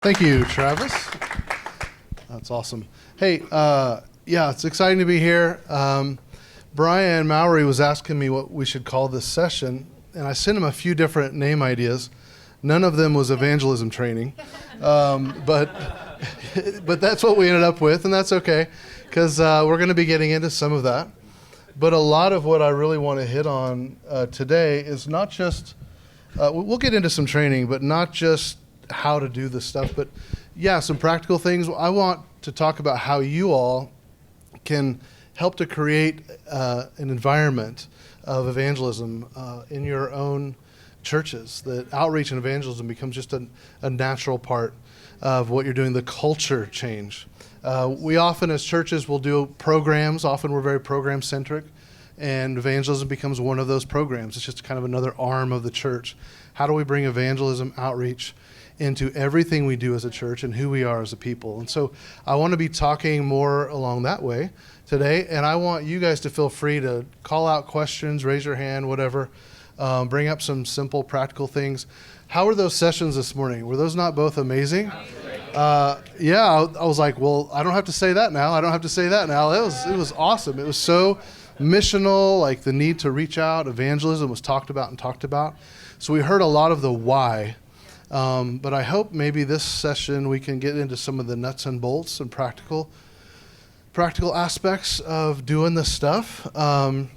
Thank you, Travis. That's awesome. Hey, yeah, it's exciting to be here. Brian Mowry was asking me what we should call this session, and I sent him a few different name ideas. None of them was evangelism training, but that's what we ended up with, and that's okay, because we're going to be getting into some of that. But a lot of what I really want to hit on today is not just, we'll get into some training, but not just how to do this stuff, but yeah, some practical things. I want to talk about how you all can help to create an environment of evangelism in your own churches, that outreach and evangelism becomes just a natural part of what you're doing, the culture change. We often as churches will do programs, often we're very program centric, and evangelism becomes one of those programs. It's just kind of another arm of the church. How do we bring evangelism, outreach into everything we do as a church and who we are as a people? And so I want to be talking more along that way today, and I want you guys to feel free to call out questions, raise your hand, whatever, bring up some simple practical things. How were those sessions this morning? Were those not both amazing? Yeah, I was like, well, I don't have to say that now. I don't have to say that now. It was awesome. It was so missional, like the need to reach out. Evangelism was talked about. So we heard a lot of the why. But I hope maybe this session we can get into some of the nuts and bolts and practical aspects of doing this stuff. I've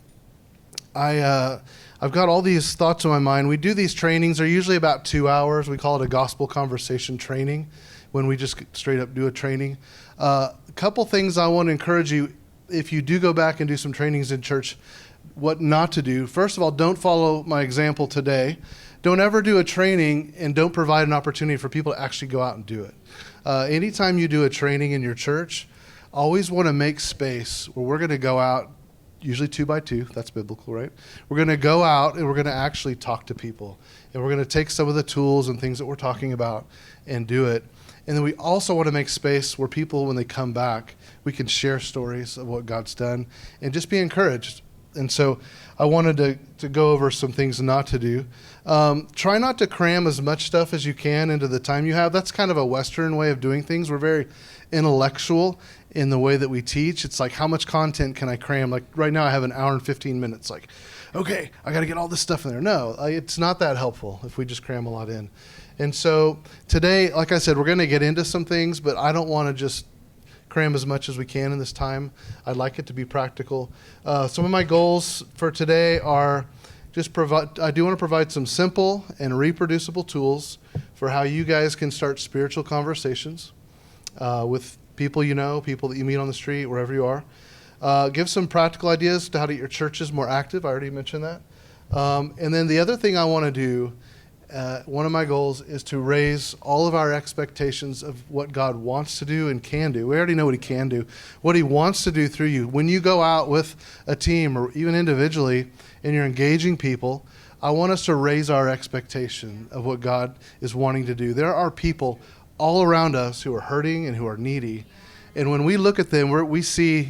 got all these thoughts in my mind. We do these trainings. They're usually about 2 hours. We call it a gospel conversation training when we just straight up do a training. A couple things I want to encourage you, if you do go back and do some trainings in church, what not to do. First of all, don't follow my example today. Don't ever do a training and don't provide an opportunity for people to actually go out and do it. Anytime you do a training in your church, always want to make space where we're going to go out, usually 2 by 2, that's biblical, right? We're going to go out and we're going to actually talk to people. And we're going to take some of the tools and things that we're talking about and do it. And then we also want to make space where people, when they come back, we can share stories of what God's done and just be encouraged. And so I wanted to go over some things not to do. Try not to cram as much stuff as you can into the time you have. That's kind of a Western way of doing things. We're very intellectual in the way that we teach. It's like, how much content can I cram? Like right now I have an hour and 15 minutes. Like, okay, I got to get all this stuff in there. No, it's not that helpful if we just cram a lot in. And so today, like I said, we're going to get into some things, but I don't want to just cram as much as we can in this time. I'd like it to be practical. Some of my goals for today are I do want to provide some simple and reproducible tools for how you guys can start spiritual conversations with people you know, people that you meet on the street, wherever you are. Give some practical ideas to how to get your churches more active. I already mentioned that. And then the other thing I want to do, one of my goals is to raise all of our expectations of what God wants to do and can do. We already know what he can do, what he wants to do through you. When you go out with a team or even individually and you're engaging people, I want us to raise our expectation of what God is wanting to do. There are people all around us who are hurting and who are needy. And when we look at them, we see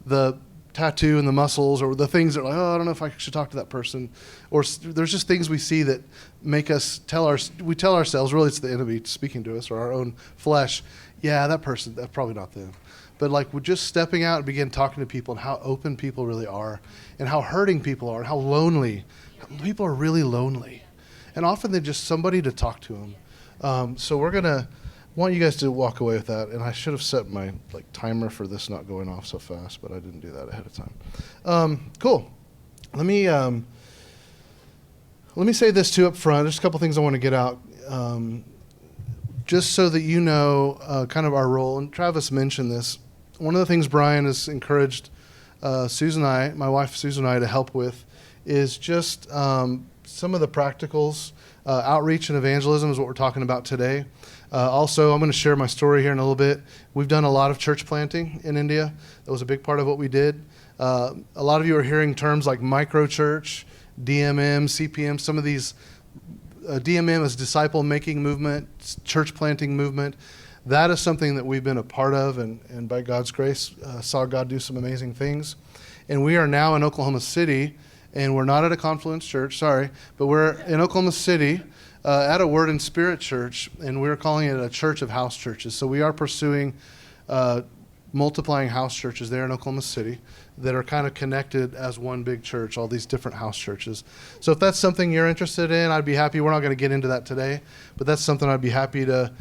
the tattoo and the muscles or the things that are like, oh, I don't know if I should talk to that person. Or there's just things we see that make us tell ourselves, really it's the enemy speaking to us or our own flesh, yeah, that person, that's probably not them. But like we're just stepping out and begin talking to people and how open people really are and how hurting people are and how lonely. People are really lonely. And often they're just somebody to talk to them. So we're going to want you guys to walk away with that. And I should have set my timer for this not going off so fast, but I didn't do that ahead of time. Cool. Let me say this too up front. There's a couple things I want to get out. Just so that you know kind of our role. And Travis mentioned this. One of the things Brian has encouraged Susan and I, my wife Susan and I, to help with is just some of the practicals. Outreach and evangelism is what we're talking about today. Also, I'm going to share my story here in a little bit. We've done a lot of church planting in India. That was a big part of what we did. A lot of you are hearing terms like microchurch, DMM, CPM, some of these. DMM is disciple making movement, church planting movement. That is something that we've been a part of and by God's grace saw God do some amazing things. And we are now in Oklahoma City, and we're not at a Confluence church, sorry, but we're in Oklahoma City at a Word and Spirit church, and we're calling it a church of house churches. So we are pursuing multiplying house churches there in Oklahoma City that are kind of connected as one big church, all these different house churches. So if that's something you're interested in, I'd be happy. We're not going to get into that today, but that's something I'd be happy to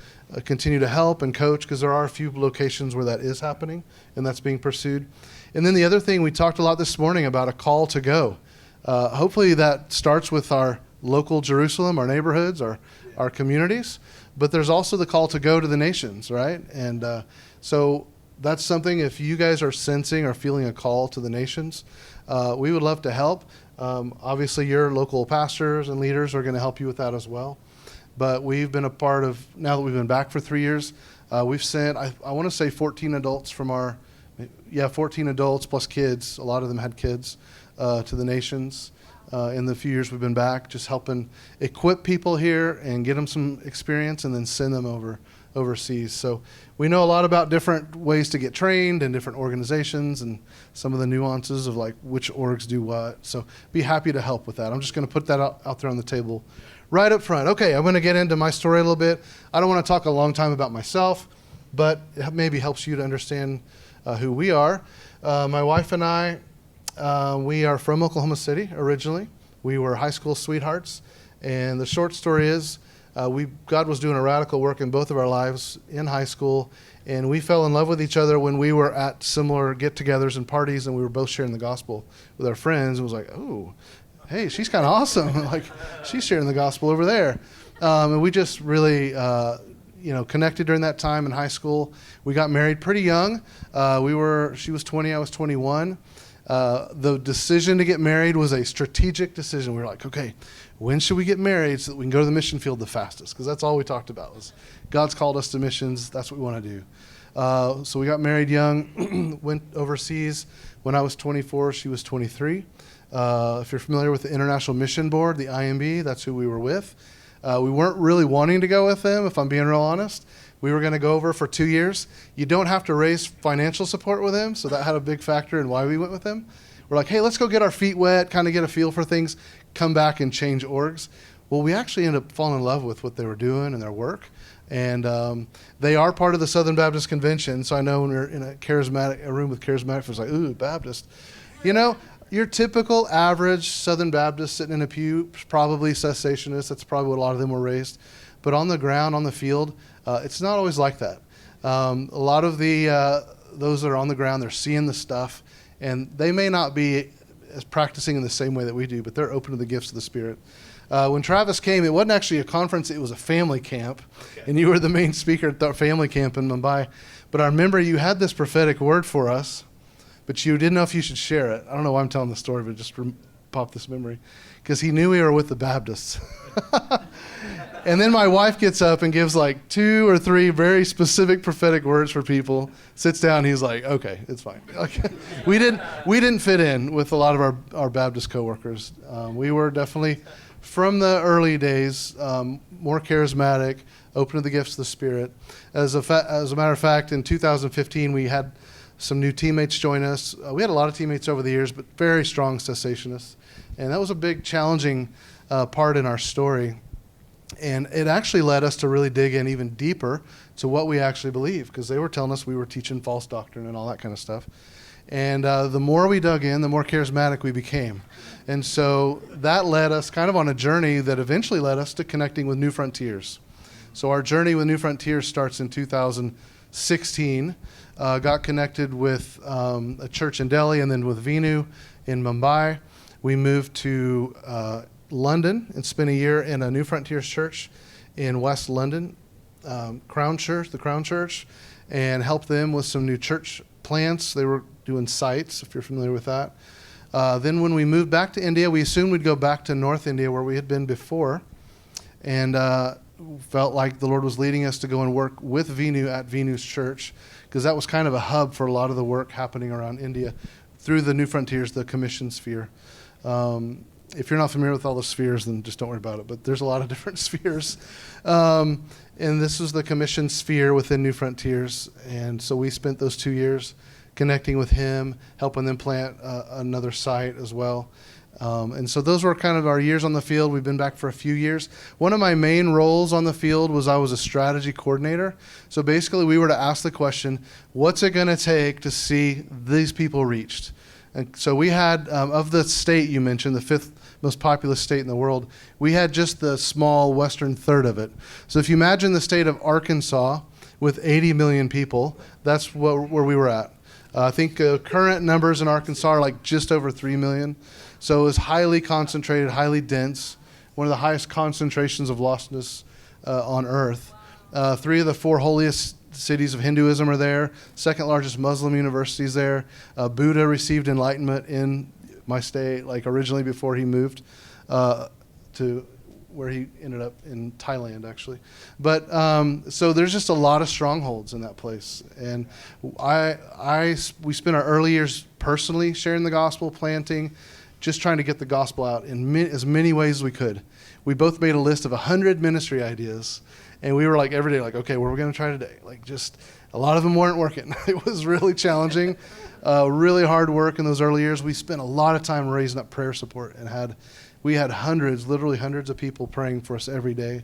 continue to help and coach, because there are a few locations where that is happening and that's being pursued. And then the other thing, we talked a lot this morning about a call to go. Hopefully that starts with our local Jerusalem, our neighborhoods, our communities, but there's also the call to go to the nations, right? And so that's something, if you guys are sensing or feeling a call to the nations, we would love to help. Obviously, your local pastors and leaders are going to help you with that as well. But we've been a part of, now that we've been back for 3 years, we've sent, I want to say 14 adults from 14 adults plus kids. A lot of them had kids to the nations in the few years we've been back, just helping equip people here and get them some experience and then send them overseas. So we know a lot about different ways to get trained and different organizations and some of the nuances of like which orgs do what. So be happy to help with that. I'm just going to put that out there on the table right up front. Okay, I'm going to get into my story a little bit. I don't want to talk a long time about myself, but it maybe helps you to understand who we are. My wife and I, we are from Oklahoma City originally. We were high school sweethearts, and the short story is God was doing a radical work in both of our lives in high school, and we fell in love with each other when we were at similar get-togethers and parties, and we were both sharing the gospel with our friends. It was like, oh, hey, she's kind of awesome. Like, she's sharing the gospel over there. And we just really, connected during that time in high school. We got married pretty young. She was 20, I was 21. The decision to get married was a strategic decision. We were like, okay, when should we get married so that we can go to the mission field the fastest? Because that's all we talked about was God's called us to missions. That's what we want to do. So we got married young, went overseas. When I was 24, she was 23. If you're familiar with the International Mission Board, the IMB, that's who we were with. We weren't really wanting to go with them, if I'm being real honest. We were going to go over for 2 years. You don't have to raise financial support with them, so that had a big factor in why we went with them. We're like, hey, let's go get our feet wet, kind of get a feel for things, come back and change orgs. Well, we actually ended up falling in love with what they were doing and their work. And they are part of the Southern Baptist Convention, so I know when we're in a room with charismatic, it's like, ooh, Baptist. Your typical average Southern Baptist sitting in a pew, probably cessationist. That's probably what a lot of them were raised. But on the ground, on the field, it's not always like that. A lot of those that are on the ground, they're seeing the stuff, and they may not be as practicing in the same way that we do, but they're open to the gifts of the Spirit. When Travis came, it wasn't actually a conference, it was a family camp, and you were the main speaker at the family camp in Mumbai. But I remember you had this prophetic word for us, but you didn't know if you should share it. I don't know why I'm telling the story, but it just popped this memory. Because he knew we were with the Baptists. And then my wife gets up and gives like 2 or 3 very specific prophetic words for people, sits down, he's like, okay, it's fine. Okay. We didn't fit in with a lot of our Baptist coworkers. We were definitely, from the early days, more charismatic, open to the gifts of the Spirit. As a matter of fact, in 2015, we had some new teammates join us. We had a lot of teammates over the years, but very strong cessationists. And that was a big challenging part in our story. And it actually led us to really dig in even deeper to what we actually believe, because they were telling us we were teaching false doctrine and all that kind of stuff. And the more we dug in, the more charismatic we became. And so that led us kind of on a journey that eventually led us to connecting with New Frontiers. So our journey with New Frontiers starts in 2016. Got connected with a church in Delhi and then with Vinu in Mumbai. We moved to London and spent a year in a New Frontiers church in West London, the Crown Church, and helped them with some new church plants. They were doing sites, if you're familiar with that. Then when we moved back to India, we assumed we'd go back to North India where we had been before, and felt like the Lord was leading us to go and work with Vinu at Vinu's church, because that was kind of a hub for a lot of the work happening around India through the New Frontiers, the commission sphere. If you're not familiar with all the spheres, then just don't worry about it. But there's a lot of different spheres. And this was the commission sphere within New Frontiers. And so we spent those 2 years connecting with him, helping them plant another site as well. And so those were kind of our years on the field. We've been back for a few years. One of my main roles on the field was I was a strategy coordinator. So basically we were to ask the question, what's it going to take to see these people reached? And so we had, of the state you mentioned, the fifth most populous state in the world, we had just the small western third of it. So if you imagine the state of Arkansas with 80 million people, that's where we were at. I think current numbers in Arkansas are like just over 3 million. So it was highly concentrated, highly dense, one of the highest concentrations of lostness on earth. 3 of the 4 holiest cities of Hinduism are there, second largest Muslim universities there. Buddha received enlightenment in my state, like originally before he moved to where he ended up in Thailand, actually. But so there's just a lot of strongholds in that place. And we spent our early years personally sharing the gospel, planting, just trying to get the gospel out in as many ways as we could. We both made a list of 100 ministry ideas, and we were like every day, like, okay, what are we going to try today? Like, just a lot of them weren't working. It was really challenging, really hard work in those early years. We spent a lot of time raising up prayer support, and we had hundreds, literally hundreds of people praying for us every day,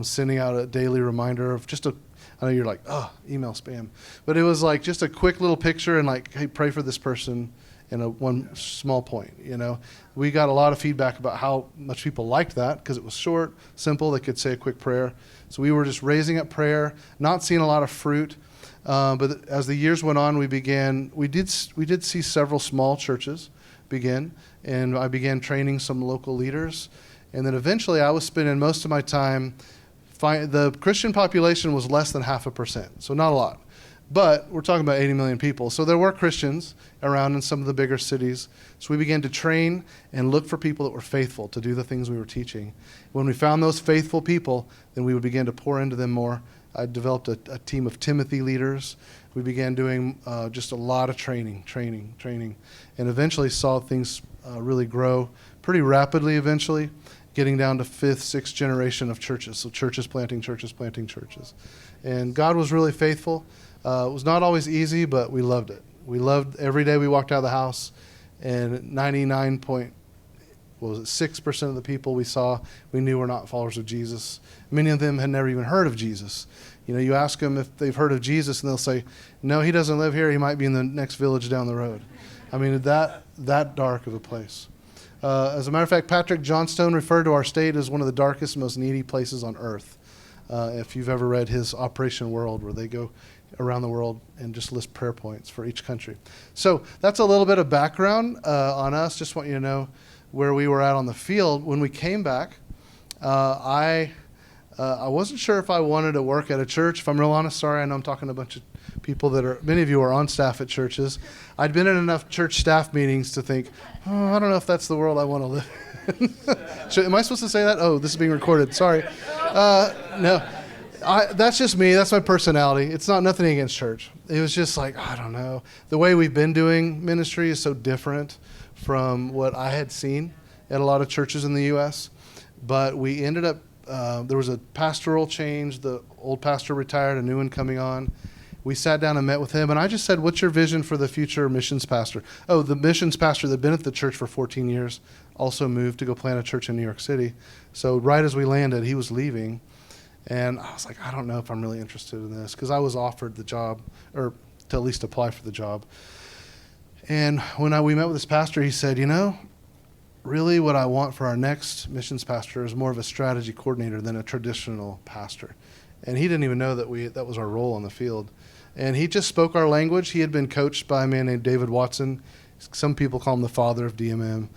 sending out a daily reminder of I know you're like, oh, email spam. But it was like just a quick little picture and like, hey, pray for this person in one small point, you know. We got a lot of feedback about how much people liked that because it was short, simple. They could say a quick prayer. So we were just raising up prayer, not seeing a lot of fruit. But as the years went on, we did see several small churches begin, and I began training some local leaders. And then eventually I was spending most of my time, the Christian population was less than 0.5%, so not a lot. But we're talking about 80 million people. So there were Christians around in some of the bigger cities. So we began to train and look for people that were faithful to do the things we were teaching. When we found those faithful people, then we would begin to pour into them more. I developed a team of Timothy leaders. We began doing just a lot of training, and eventually saw things really grow pretty rapidly eventually, getting down to 5th, 6th generation of churches. So churches planting churches. And God was really faithful. It was not always easy, but we loved it. We loved every day we walked out of the house, and 6% of the people we saw, we knew were not followers of Jesus. Many of them had never even heard of Jesus. You know, you ask them if they've heard of Jesus, and they'll say, no, he doesn't live here. He might be in the next village down the road. I mean, that dark of a place. As a matter of fact, Patrick Johnstone referred to our state as one of the darkest, most needy places on earth. If you've ever read his Operation World, where they go around the world and just list prayer points for each country. So that's a little bit of background on us. Just want you to know where we were at on the field. When we came back, I wasn't sure if I wanted to work at a church. If I'm real honest, sorry, I know I'm talking to a bunch of people many of you are on staff at churches. I'd been in enough church staff meetings to think, I don't know if that's the world I want to live in. Am I supposed to say that? Oh, this is being recorded. Sorry. No. That's just me. That's my personality. It's nothing against church. It was just like, I don't know. The way we've been doing ministry is so different from what I had seen at a lot of churches in the U.S. But we ended up, there was a pastoral change. The old pastor retired, a new one coming on. We sat down and met with him, and I just said, what's your vision for the future missions pastor? Oh, the missions pastor that had been at the church for 14 years also moved to go plant a church in New York City. So right as we landed, he was leaving. And I was like, I don't know if I'm really interested in this, because I was offered the job, or to at least apply for the job. And when we met with this pastor, he said, you know, really what I want for our next missions pastor is more of a strategy coordinator than a traditional pastor. And he didn't even know that was our role on the field. And he just spoke our language. He had been coached by a man named David Watson. Some people call him the father of DMM.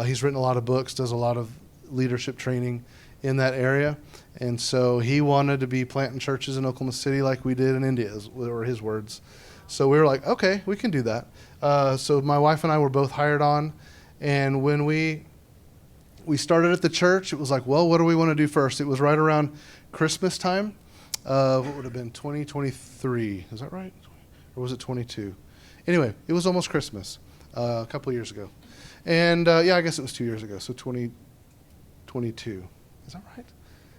He's written a lot of books, does a lot of leadership training in that area. And so he wanted to be planting churches in Oklahoma City like we did in India, were his words. So we were like, okay, we can do that. So my wife and I were both hired on. And when we started at the church, it was like, well, what do we want to do first? It was right around Christmas time. What would have been 2023? Is that right? Or was it 22? Anyway, it was almost Christmas a couple of years ago. And I guess it was 2 years ago, so 2022. Is that right?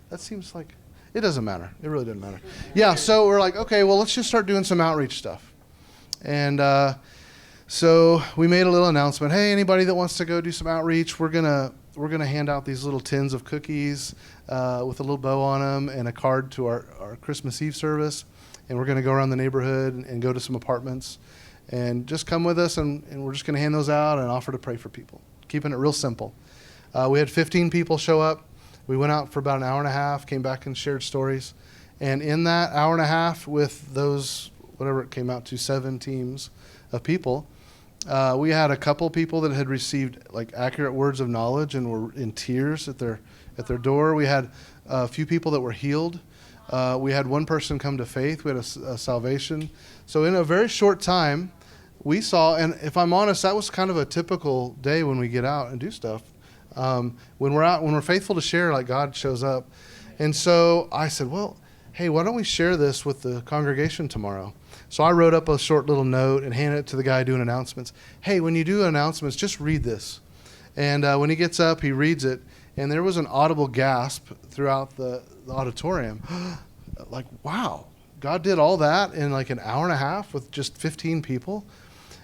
That seems like, it doesn't matter. It really doesn't matter. Yeah, so we're like, okay, well, let's just start doing some outreach stuff. And So we made a little announcement. Hey, anybody that wants to go do some outreach, we're gonna hand out these little tins of cookies with a little bow on them and a card to our Christmas Eve service. And we're going to go around the neighborhood and go to some apartments. And just come with us, and we're just going to hand those out and offer to pray for people, keeping it real simple. We had 15 people show up. We went out for about an hour and a half, came back and shared stories. And in that hour and a half with those, whatever it came out to, 7 teams of people, we had a couple people that had received like accurate words of knowledge and were in tears at their door. We had a few people that were healed. We had one person come to faith. We had a salvation. So in a very short time, we saw, and if I'm honest, that was kind of a typical day when we get out and do stuff. When we're out, when we're faithful to share, like God shows up. And so I said, well, hey, why don't we share this with the congregation tomorrow? So I wrote up a short little note and handed it to the guy doing announcements. Hey, when you do announcements, just read this. And when he gets up, he reads it. And there was an audible gasp throughout the auditorium. Like, wow, God did all that in like an hour and a half with just 15 people.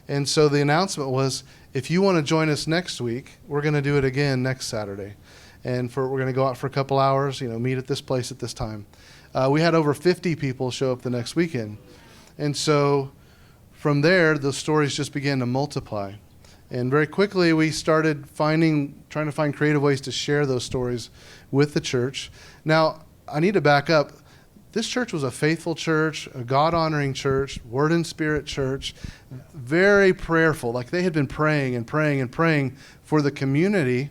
And so the announcement was, if you want to join us next week, we're going to do it again next Saturday. And we're going to go out for a couple hours, meet at this place at this time. We had over 50 people show up the next weekend. And so from there, the stories just began to multiply. And very quickly, we started trying to find creative ways to share those stories with the church. Now, I need to back up. This church was a faithful church, a God-honoring church, Word and Spirit church, very prayerful. Like they had been praying and praying and praying for the community,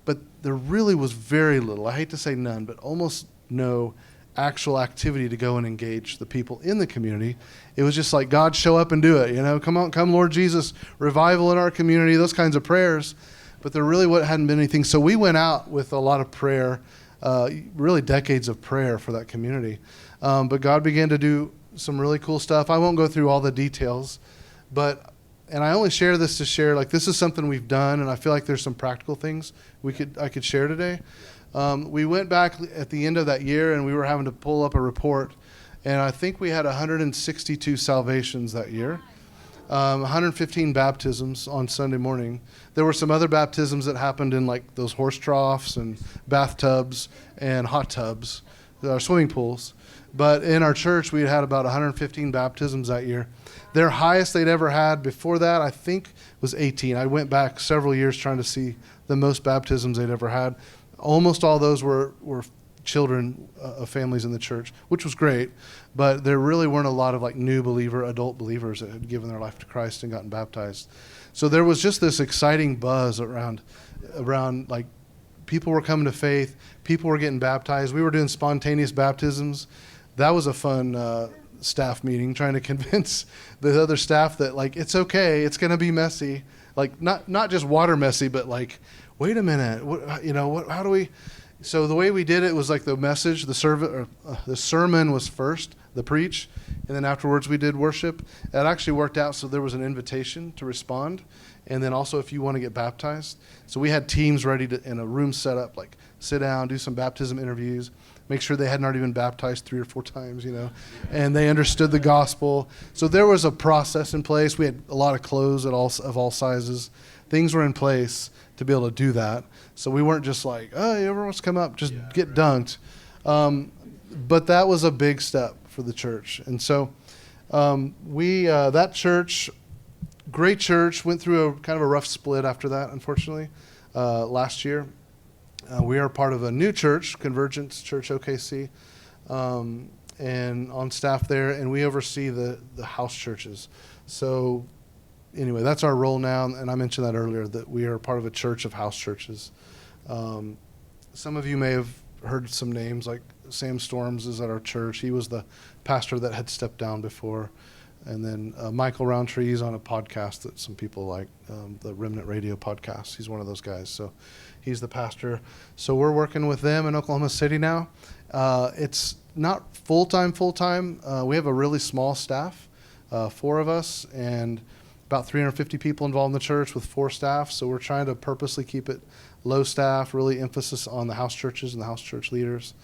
but there really was very little, I hate to say none, but almost no actual activity to go and engage the people in the community. It was just like, God, show up and do it. Come on, come Lord Jesus, revival in our community, those kinds of prayers. But there really hadn't been anything. So we went out with a lot of prayer, really decades of prayer for that community. But God began to do some really cool stuff. I won't go through all the details, and I only share this to share, like, this is something we've done, and I feel like there's some practical things I could share today. We went back at the end of that year, and we were having to pull up a report, and I think we had 162 salvations that year, 115 baptisms on Sunday morning. There were some other baptisms that happened in like those horse troughs and bathtubs and hot tubs, swimming pools. But in our church, we had about 115 baptisms that year. Their highest they'd ever had before that, I think, was 18. I went back several years trying to see the most baptisms they'd ever had. Almost all those were children of families in the church, which was great, but there really weren't a lot of like new adult believers that had given their life to Christ and gotten baptized. So there was just this exciting buzz around like people were coming to faith, people were getting baptized. We were doing spontaneous baptisms. That was a fun staff meeting, trying to convince the other staff that like it's okay, it's going to be messy, like not just water messy, but like, wait a minute, how do we? So the way we did it was like the message, the sermon was first, the preach, and then afterwards we did worship. That actually worked out, so there was an invitation to respond, and then also if you want to get baptized. So we had teams ready in a room set up, like sit down, do some baptism interviews, make sure they hadn't already been baptized 3 or 4 times, and they understood the gospel. So there was a process in place. We had a lot of clothes of all sizes. Things were in place to be able to do that. So we weren't just like, oh, everyone wants to come up, just get dunked. But that was a big step for the church. And so that church, great church, went through a kind of a rough split after that, unfortunately, last year. We are part of a new church, Convergence Church OKC, and on staff there, and we oversee the house churches. So anyway, that's our role now, and I mentioned that earlier, that we are part of a church of house churches. Some of you may have heard some names, like Sam Storms is at our church. He was the pastor that had stepped down before. And then Michael Roundtree is on a podcast that some people like, the Remnant Radio podcast. He's one of those guys. So he's the pastor. So we're working with them in Oklahoma City now. It's not full-time. We have a really small staff, 4 of us, and about 350 people involved in the church with 4 staff. So we're trying to purposely keep it low staff, really emphasis on the house churches and the house church leaders.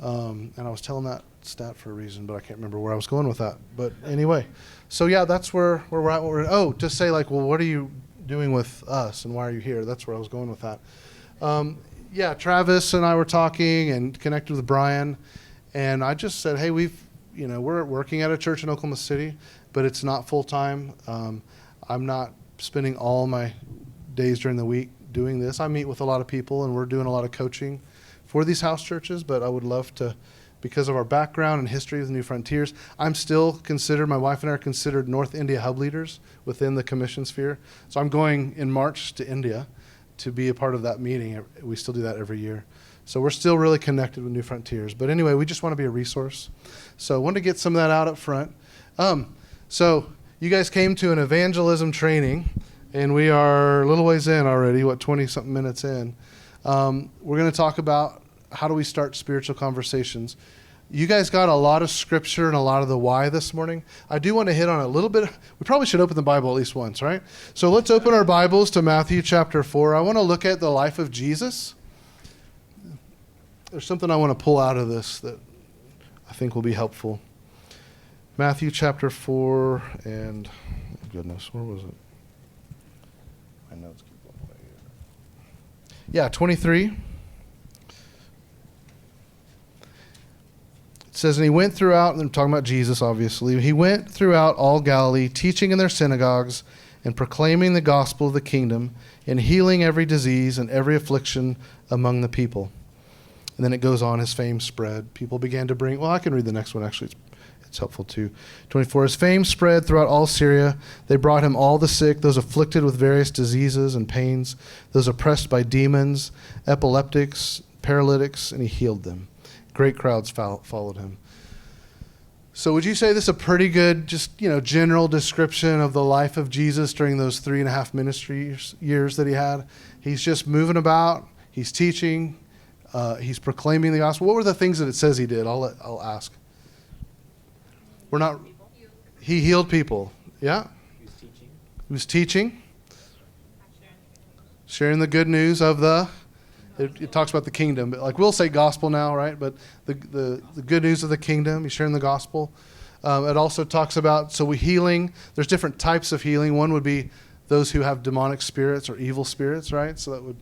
And I was telling that stat for a reason, but I can't remember where I was going with that. But anyway, so yeah, that's where we're at. Just say like, well, what are you doing with us and why are you here? That's where I was going with that. Yeah, Travis and I were talking and connected with Brian, and I just said, hey, we're working at a church in Oklahoma City, but it's not full time. I'm not spending all my days during the week doing this. I meet with a lot of people and we're doing a lot of coaching for these house churches, but I would love to, because of our background and history with New Frontiers, my wife and I are considered North India hub leaders within the commission sphere. So I'm going in March to India to be a part of that meeting. We still do that every year. So we're still really connected with New Frontiers. But anyway, we just want to be a resource. So I wanted to get some of that out up front. So you guys came to an evangelism training, and we are a little ways in already, 20-something minutes in. We're going to talk about how do we start spiritual conversations. You guys got a lot of scripture and a lot of the why this morning. I do want to hit on a little bit. We probably should open the Bible at least once, right? So let's open our Bibles to Matthew chapter 4. I want to look at the life of Jesus. There's something I want to pull out of this that I think will be helpful. Matthew chapter 4 and, goodness, where was it? My notes keep going away here. Yeah, 23. It says, and he went throughout, and I'm talking about Jesus, obviously. He went throughout all Galilee, teaching in their synagogues and proclaiming the gospel of the kingdom and healing every disease and every affliction among the people. And then it goes on, his fame spread. People began to bring, I can read the next one, actually. It's helpful too. 24, his fame spread throughout all Syria. They brought him all the sick, those afflicted with various diseases and pains, those oppressed by demons, epileptics, paralytics, and he healed them. Great crowds followed him. So would you say this is a pretty good, general description of the life of Jesus during those 3.5 ministry years that he had? He's just moving about. He's teaching. He's proclaiming the gospel. What were the things that it says he did? I'll ask. He healed people. Yeah. He was teaching. Sharing the good news of it talks about the kingdom, but we'll say gospel now, right? But the good news of the kingdom, he's sharing the gospel. It also talks about, healing. There's different types of healing. One would be those who have demonic spirits or evil spirits, right? So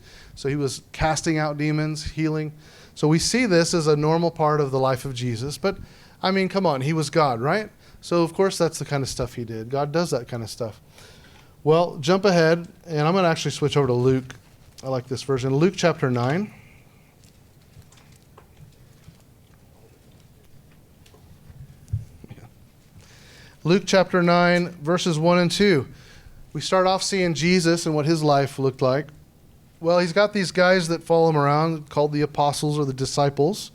he was casting out demons, healing. So we see this as a normal part of the life of Jesus. But I mean, come on, he was God, right? So of course that's the kind of stuff he did. God does that kind of stuff. Well, jump ahead, and I'm going to actually switch over to Luke. I like this version. Luke chapter 9. Luke chapter 9, verses 1 and 2. We start off seeing Jesus and what his life looked like. Well, he's got these guys that follow him around called the apostles or the disciples.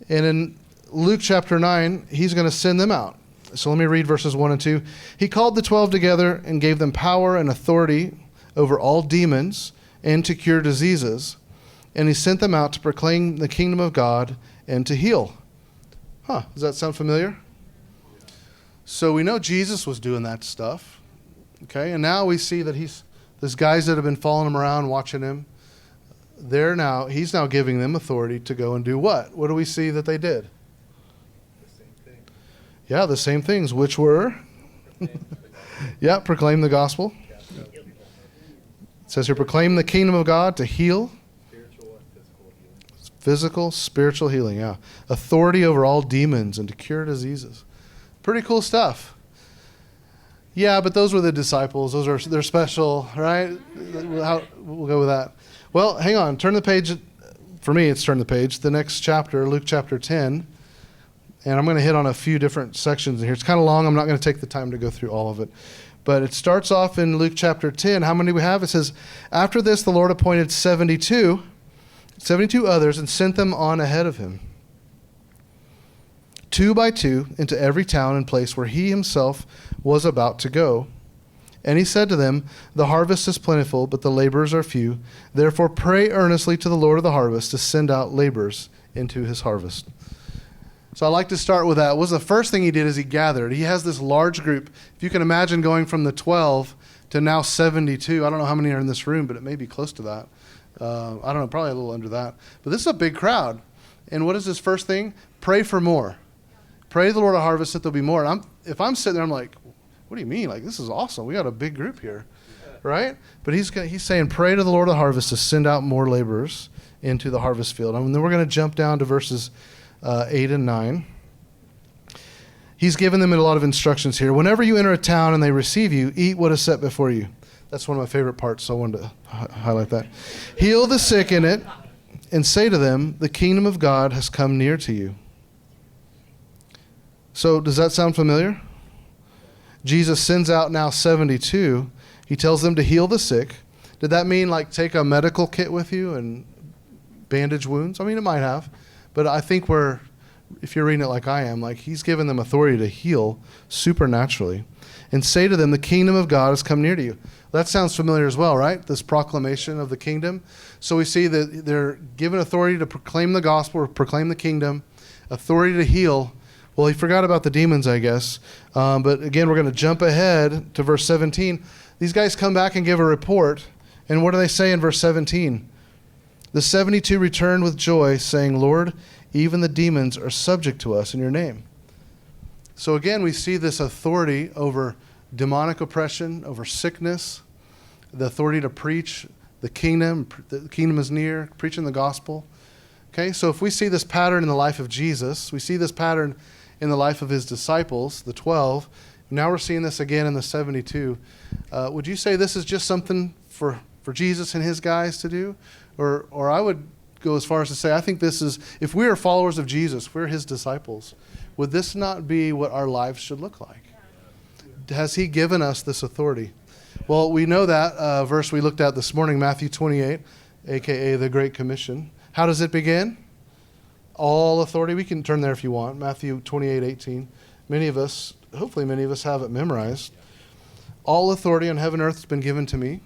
And in Luke chapter 9, he's going to send them out. So let me read verses 1 and 2. He called the 12 together and gave them power and authority over all demons and to cure diseases. And he sent them out to proclaim the kingdom of God and to heal. Does that sound familiar? So we know Jesus was doing that stuff. Okay, and now we see that these guys that have been following him around, watching him, he's now giving them authority to go and do what? What do we see that they did? The same thing. Yeah, the same things, which were? Proclaim the gospel. It says here, proclaim the kingdom of God, to heal. Spiritual and physical healing. Physical, spiritual healing, yeah. Authority over all demons and to cure diseases. Pretty cool stuff. Yeah, but those were the disciples. They're special, right? We'll go with that. Well, hang on. Turn the page. For me, it's turn the page. The next chapter, Luke chapter 10. And I'm going to hit on a few different sections in here. It's kind of long. I'm not going to take the time to go through all of it. But it starts off in Luke chapter 10. How many do we have? It says, after this, the Lord appointed 72 others and sent them on ahead of him, 2 by 2, into every town and place where he himself was about to go. And he said to them, the harvest is plentiful, but the laborers are few. Therefore pray earnestly to the Lord of the harvest to send out laborers into his harvest. So I like to start with that. What was the first thing he did is he gathered. He has this large group. If you can imagine going from the 12 to now 72. I don't know how many are in this room, but it may be close to that. I don't know, probably a little under that. But this is a big crowd. And what is his first thing? pray for more. Pray to the Lord of harvest that there'll be more. And if I'm sitting there, I'm like, what do you mean? Like, this is awesome. We got a big group here, right? But he's saying, pray to the Lord of the harvest to send out more laborers into the harvest field. And then we're going to jump down to verses 8 and 9. He's given them a lot of instructions here. Whenever you enter a town and they receive you, eat what is set before you. That's one of my favorite parts, so I wanted to highlight that. Heal the sick in it and say to them, the kingdom of God has come near to you. So does that sound familiar? Jesus sends out now 72. He tells them to heal the sick. Did that mean like take a medical kit with you and bandage wounds? I mean, it might have. But I think if you're reading it like I am, like he's given them authority to heal supernaturally. And say to them, the kingdom of God has come near to you. That sounds familiar as well, right? This proclamation of the kingdom. So we see that they're given authority to proclaim the gospel or proclaim the kingdom, authority to heal. Well, he forgot about the demons, I guess. But again, we're going to jump ahead to verse 17. These guys come back and give a report. And what do they say in verse 17? The 72 returned with joy, saying, Lord, even the demons are subject to us in your name. So again, we see this authority over demonic oppression, over sickness, the authority to preach the kingdom is near, preaching the gospel. Okay, so if we see this pattern in the life of Jesus, we see this pattern in the life of his disciples, the 12, now we're seeing this again in the 72. Would you say this is just something for Jesus and his guys to do? Or I would go as far as to say, I think this is, if we are followers of Jesus, we're his disciples, would this not be what our lives should look like? Has he given us this authority? Well, we know that verse we looked at this morning, Matthew 28, a.k.a. the Great Commission. How does it begin? All authority. We can turn there if you want. Matthew 28:18. Many of us, hopefully many of us have it memorized. All authority on heaven and earth has been given to me.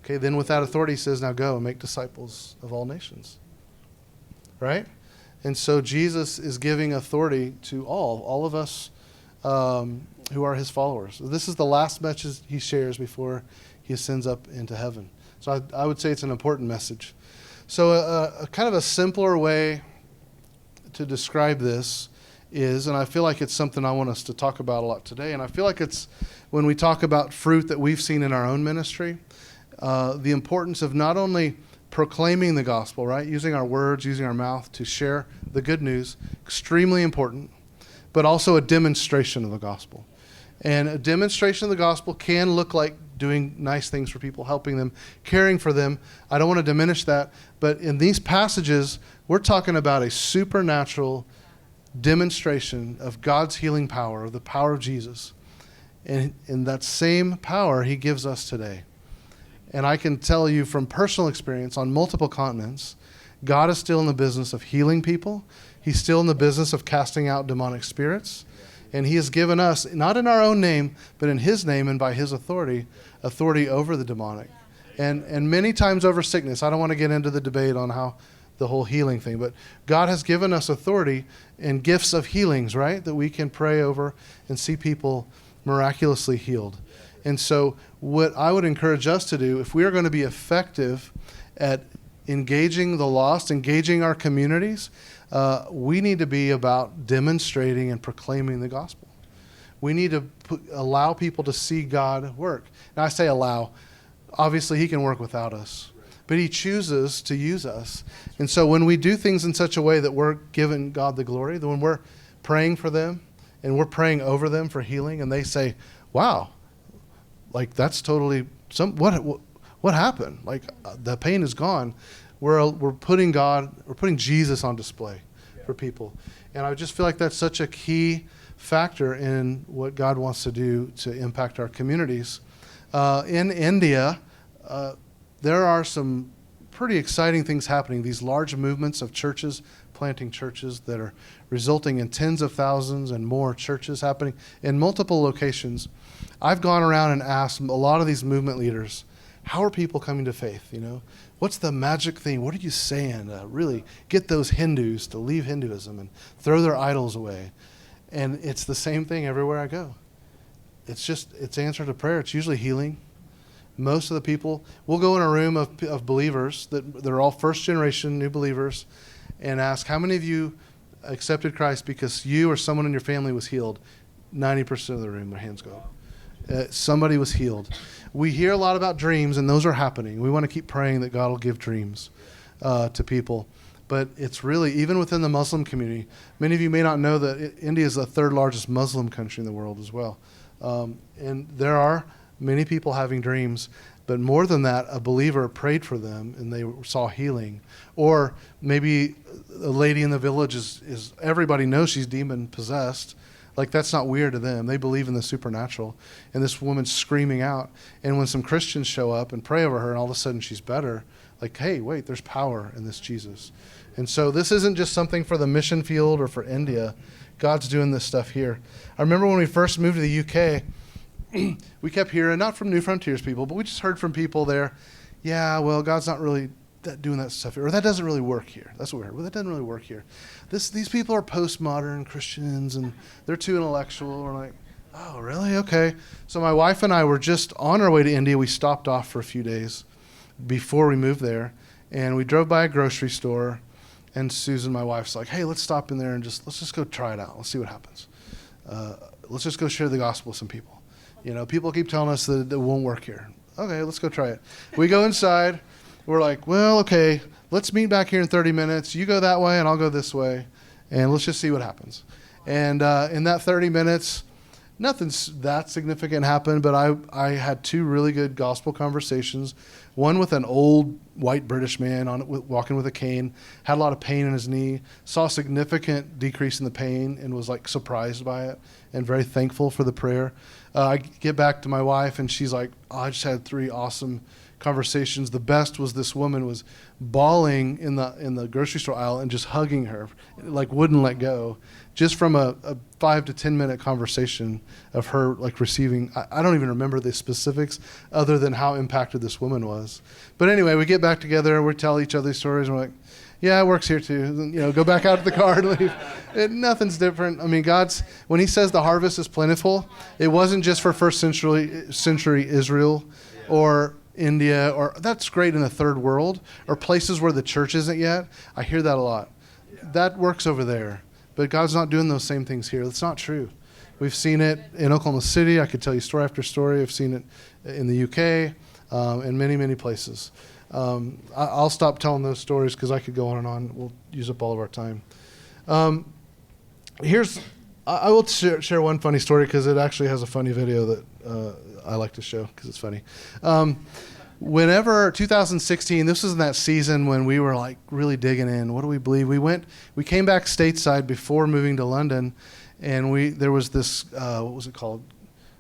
Okay, then with that authority he says, now go and make disciples of all nations. Right? And so Jesus is giving authority to all of us who are his followers. This is the last message he shares before he ascends up into heaven. So I would say it's an important message. So a kind of a simpler way to describe this is, and I feel like it's something I want us to talk about a lot today, and I feel like it's when we talk about fruit that we've seen in our own ministry, the importance of not only proclaiming the gospel, right, using our words, using our mouth to share the good news, extremely important, but also a demonstration of the gospel. And a demonstration of the gospel can look like doing nice things for people, helping them, caring for them. I don't want to diminish that, but in these passages, we're talking about a supernatural demonstration of God's healing power, of the power of Jesus. And in that same power he gives us today. And I can tell you from personal experience on multiple continents, God is still in the business of healing people. He's still in the business of casting out demonic spirits. And he has given us, not in our own name, but in his name and by his authority over the demonic. And many times over sickness. I don't want to get into the debate on how the whole healing thing, but God has given us authority and gifts of healings, right? That we can pray over and see people miraculously healed. And so what I would encourage us to do, if we are going to be effective at engaging the lost, engaging our communities, we need to be about demonstrating and proclaiming the gospel. We need to allow people to see God work. Now I say allow. Obviously he can work without us, but he chooses to use us. And so when we do things in such a way that we're giving God the glory, that when we're praying for them and we're praying over them for healing and they say, wow, like that's totally what happened? Like the pain is gone. We're putting Jesus on display for people. And I just feel like that's such a key factor in what God wants to do to impact our communities. In India, there are some pretty exciting things happening. These large movements of churches, planting churches that are resulting in tens of thousands and more churches happening in multiple locations. I've gone around and asked a lot of these movement leaders, how are people coming to faith? You know, what's the magic thing? What are you saying to really get those Hindus to leave Hinduism and throw their idols away? And it's the same thing everywhere I go. It's answer to prayer. It's usually healing. Most of the people, we'll go in a room of believers that are all first generation new believers and ask, how many of you accepted Christ because you or someone in your family was healed, 90% of the room, their hands go up. Somebody was healed. We hear a lot about dreams, and those are happening. We want to keep praying that God will give dreams to people. But it's really, even within the Muslim community, many of you may not know that India is the third largest Muslim country in the world as well. And there are many people having dreams. But more than that, a believer prayed for them and they saw healing. Or maybe a lady in the village is everybody knows she's demon possessed. Like, that's not weird to them. They believe in the supernatural. And this woman's screaming out. And when some Christians show up and pray over her and all of a sudden she's better, like, hey, wait, there's power in this Jesus. And so this isn't just something for the mission field or for India. God's doing this stuff here. I remember when we first moved to the UK, we kept hearing, not from New Frontiers people, but we just heard from people there, yeah, well, God's not really doing that stuff here, or that doesn't really work here. That's what we heard. Well, that doesn't really work here. These people are postmodern Christians, and they're too intellectual. We're like, oh, really? Okay. So my wife and I were just on our way to India. We stopped off for a few days before we moved there, and we drove by a grocery store, and Susan, my wife's like, hey, let's stop in there and let's just go try it out. Let's see what happens. Let's just go share the gospel with some people. You know, people keep telling us that it won't work here. Okay, let's go try it. We go inside. We're like, well, okay, let's meet back here in 30 minutes. You go that way and I'll go this way, and let's just see what happens. And in that 30 minutes, nothing that significant happened, but I had two really good gospel conversations. One with an old white British man walking with a cane, had a lot of pain in his knee, saw a significant decrease in the pain and was like surprised by it and very thankful for the prayer. I get back to my wife and she's like, oh, I just had 3 awesome conversations. The best was this woman was bawling in the grocery store aisle and just hugging her, like wouldn't let go, just from a 5 to 10 minute conversation of her like receiving. I don't even remember the specifics other than how impacted this woman was. But anyway, we get back together, we tell each other stories, and we're like, yeah, it works here too. And, you know, go back out to the car and leave. Nothing's different. I mean, when he says the harvest is plentiful, it wasn't just for first century Israel or India, or that's great in the third world, or places where the church isn't yet. I hear that a lot. That works over there. But God's not doing those same things here. That's not true. We've seen it in Oklahoma City. I could tell you story after story. I've seen it in the UK and many, many places. I'll stop telling those stories because I could go on and on. We'll use up all of our time. I will share one funny story because it actually has a funny video that I like to show because it's funny. Whenever 2016, this was in that season when we were like really digging in. What do we believe? We came back stateside before moving to London, and there was this what was it called?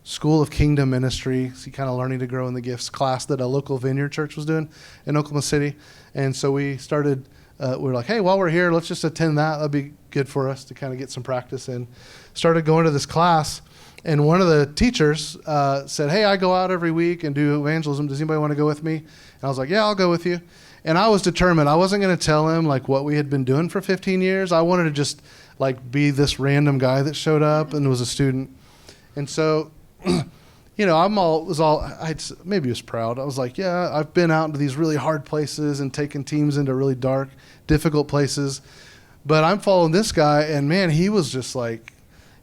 School of Kingdom Ministry, so kind of learning to grow in the gifts class that a local vineyard church was doing in Oklahoma City. And so we started, we were like, hey, while we're here, let's just attend that. That'd be good for us to kind of get some practice in. Started going to this class, and one of the teachers said, hey, I go out every week and do evangelism. Does anybody want to go with me? And I was like, yeah, I'll go with you. And I was determined. I wasn't going to tell him like what we had been doing for 15 years. I wanted to just like be this random guy that showed up and was a student. And so, you know, maybe I was proud. I was like, yeah, I've been out into these really hard places and taken teams into really dark, difficult places. But I'm following this guy, and man, he was just like,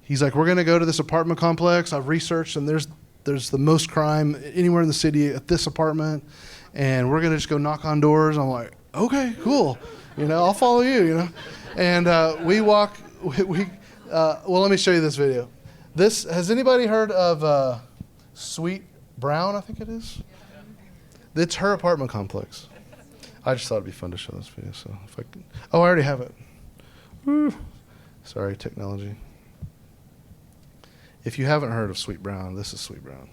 he's like, we're going to go to this apartment complex. I've researched, and there's the most crime anywhere in the city at this apartment, and we're going to just go knock on doors. I'm like, okay, cool. You know, I'll follow you, you know. And we walk, well, let me show you this video. Has anybody heard of Sweet Brown, I think it is? It's her apartment complex. I just thought it'd be fun to show this video. So if I can, I already have it. Woo. Sorry, technology. If you haven't heard of Sweet Brown, this is Sweet Brown.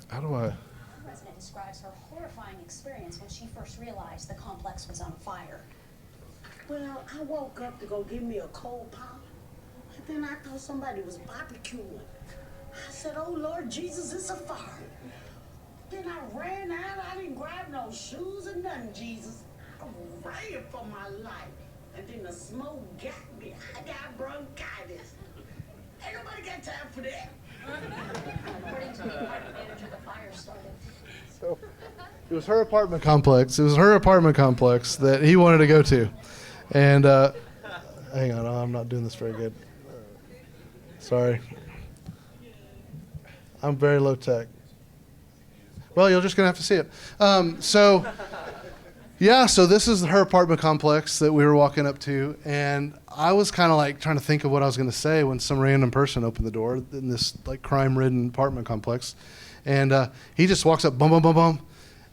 How do I? One resident describes her horrifying experience when she first realized the complex was on fire. Well, I woke up to go give me a cold pop, and then I thought somebody was barbecuing. I said, oh, Lord Jesus, it's a fire. Then I ran out. I didn't grab no shoes or nothing, Jesus. I ran for my life. And then the smoke got me. I got bronchitis. Ain't nobody got time for that. According to the apartment manager, the fire started So it was her apartment complex. It was her apartment complex that he wanted to go to. And hang on, I'm not doing this very good. Sorry. I'm very low tech. Well, you're just going to have to see it. So this is her apartment complex that we were walking up to, and I was kind of like trying to think of what I was going to say when some random person opened the door in this like crime-ridden apartment complex, and he just walks up, bum, bum, bum, bum,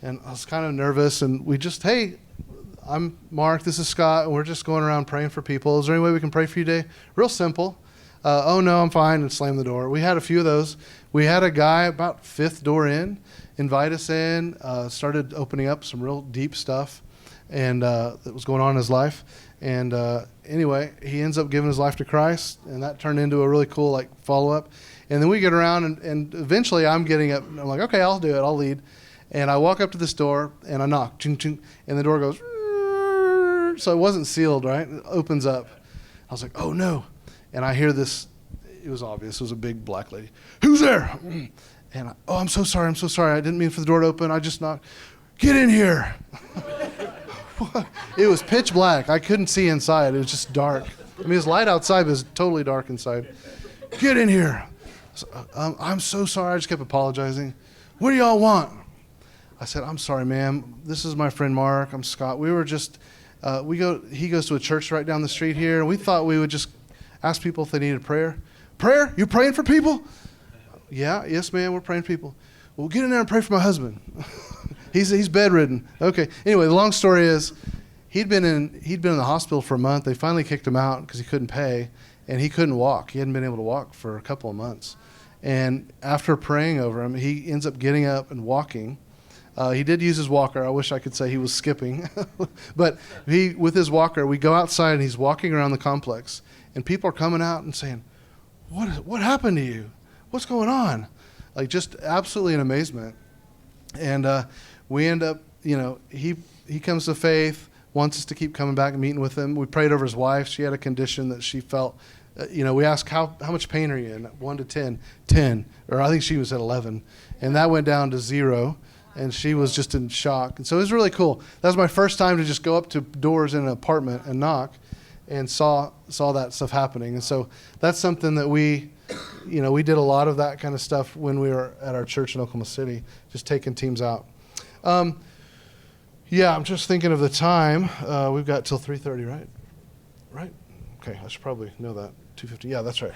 and I was kind of nervous, and we just, hey, I'm Mark, this is Scott, and we're just going around praying for people. Is there any way we can pray for you today? Real simple. Oh, no, I'm fine, and slam the door. We had a few of those. We had a guy about fifth door in invite us in, started opening up some real deep stuff and that was going on in his life. And anyway, he ends up giving his life to Christ, and that turned into a really cool like follow-up. And then we get around, and eventually I'm getting up, and I'm like, okay, I'll do it, I'll lead. And I walk up to this door, and I knock, ching, ching, and the door goes, so it wasn't sealed, right? It opens up. I was like, oh, no. And I hear this, it was obvious, it was a big black lady. Who's there? And I'm so sorry, I didn't mean for the door to open, I just knocked. Get in here. It was pitch black. I couldn't see inside. It was just dark. I mean, it was light outside, but it was totally dark inside. Get in here. So, I'm so sorry. I just kept apologizing. What do y'all want? I said, I'm sorry, ma'am. This is my friend Mark. I'm Scott. We were just, he goes to a church right down the street here, and we thought we would just ask people if they needed prayer. Prayer? You praying for people? Yeah, yes, ma'am, we're praying for people. Well, get in there and pray for my husband. He's bedridden. Okay. Anyway, the long story is, he'd been in the hospital for a month. They finally kicked him out because he couldn't pay, and he couldn't walk. He hadn't been able to walk for a couple of months. And after praying over him, he ends up getting up and walking. He did use his walker. I wish I could say he was skipping, but with his walker, we go outside and he's walking around the complex, and people are coming out and saying, "What happened to you? What's going on?" Like just absolutely in amazement. And we end up, he comes to faith, wants us to keep coming back and meeting with him. We prayed over his wife. She had a condition that she felt, we asked, how much pain are you in? 1 to 10? 10. Or I think she was at 11. And that went down to 0. And she was just in shock. And so it was really cool. That was my first time to just go up to doors in an apartment and knock and saw that stuff happening. And so that's something that we did a lot of that kind of stuff when we were at our church in Oklahoma City, just taking teams out. I'm just thinking of the time. We've got till 3:30, right? Right? Okay, I should probably know that. 2:50. Yeah, that's right.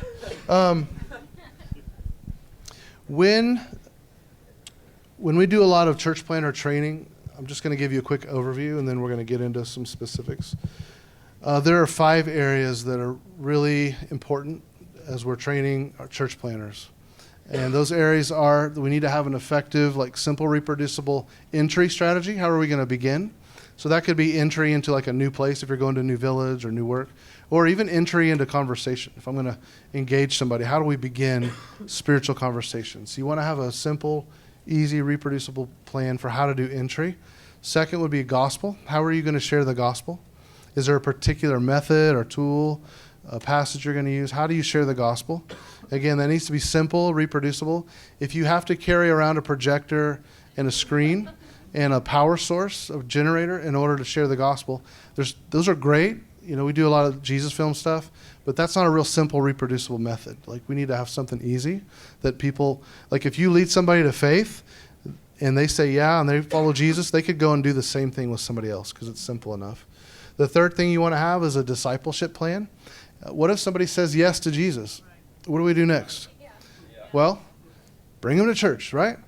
When we do a lot of church planner training, I'm just going to give you a quick overview, and then we're going to get into some specifics. There are 5 areas that are really important as we're training our church planners. And those areas are that we need to have an effective, simple, reproducible entry strategy. How are we going to begin? So that could be entry into a new place if you're going to a new village or new work, or even entry into conversation. If I'm going to engage somebody, how do we begin spiritual conversations? So you want to have a simple, easy, reproducible plan for how to do entry. Second would be gospel. How are you going to share the gospel? Is there a particular method or tool, a passage you're going to use? How do you share the gospel? Again, that needs to be simple, reproducible. If you have to carry around a projector and a screen and a power source, a generator, in order to share the gospel, those are great. We do a lot of Jesus film stuff, but that's not a real simple, reproducible method. We need to have something easy that people, if you lead somebody to faith and they say yeah and they follow Jesus, they could go and do the same thing with somebody else because it's simple enough. The third thing you want to have is a discipleship plan. What if somebody says yes to Jesus? What do we do next? Well, bring them to church, right?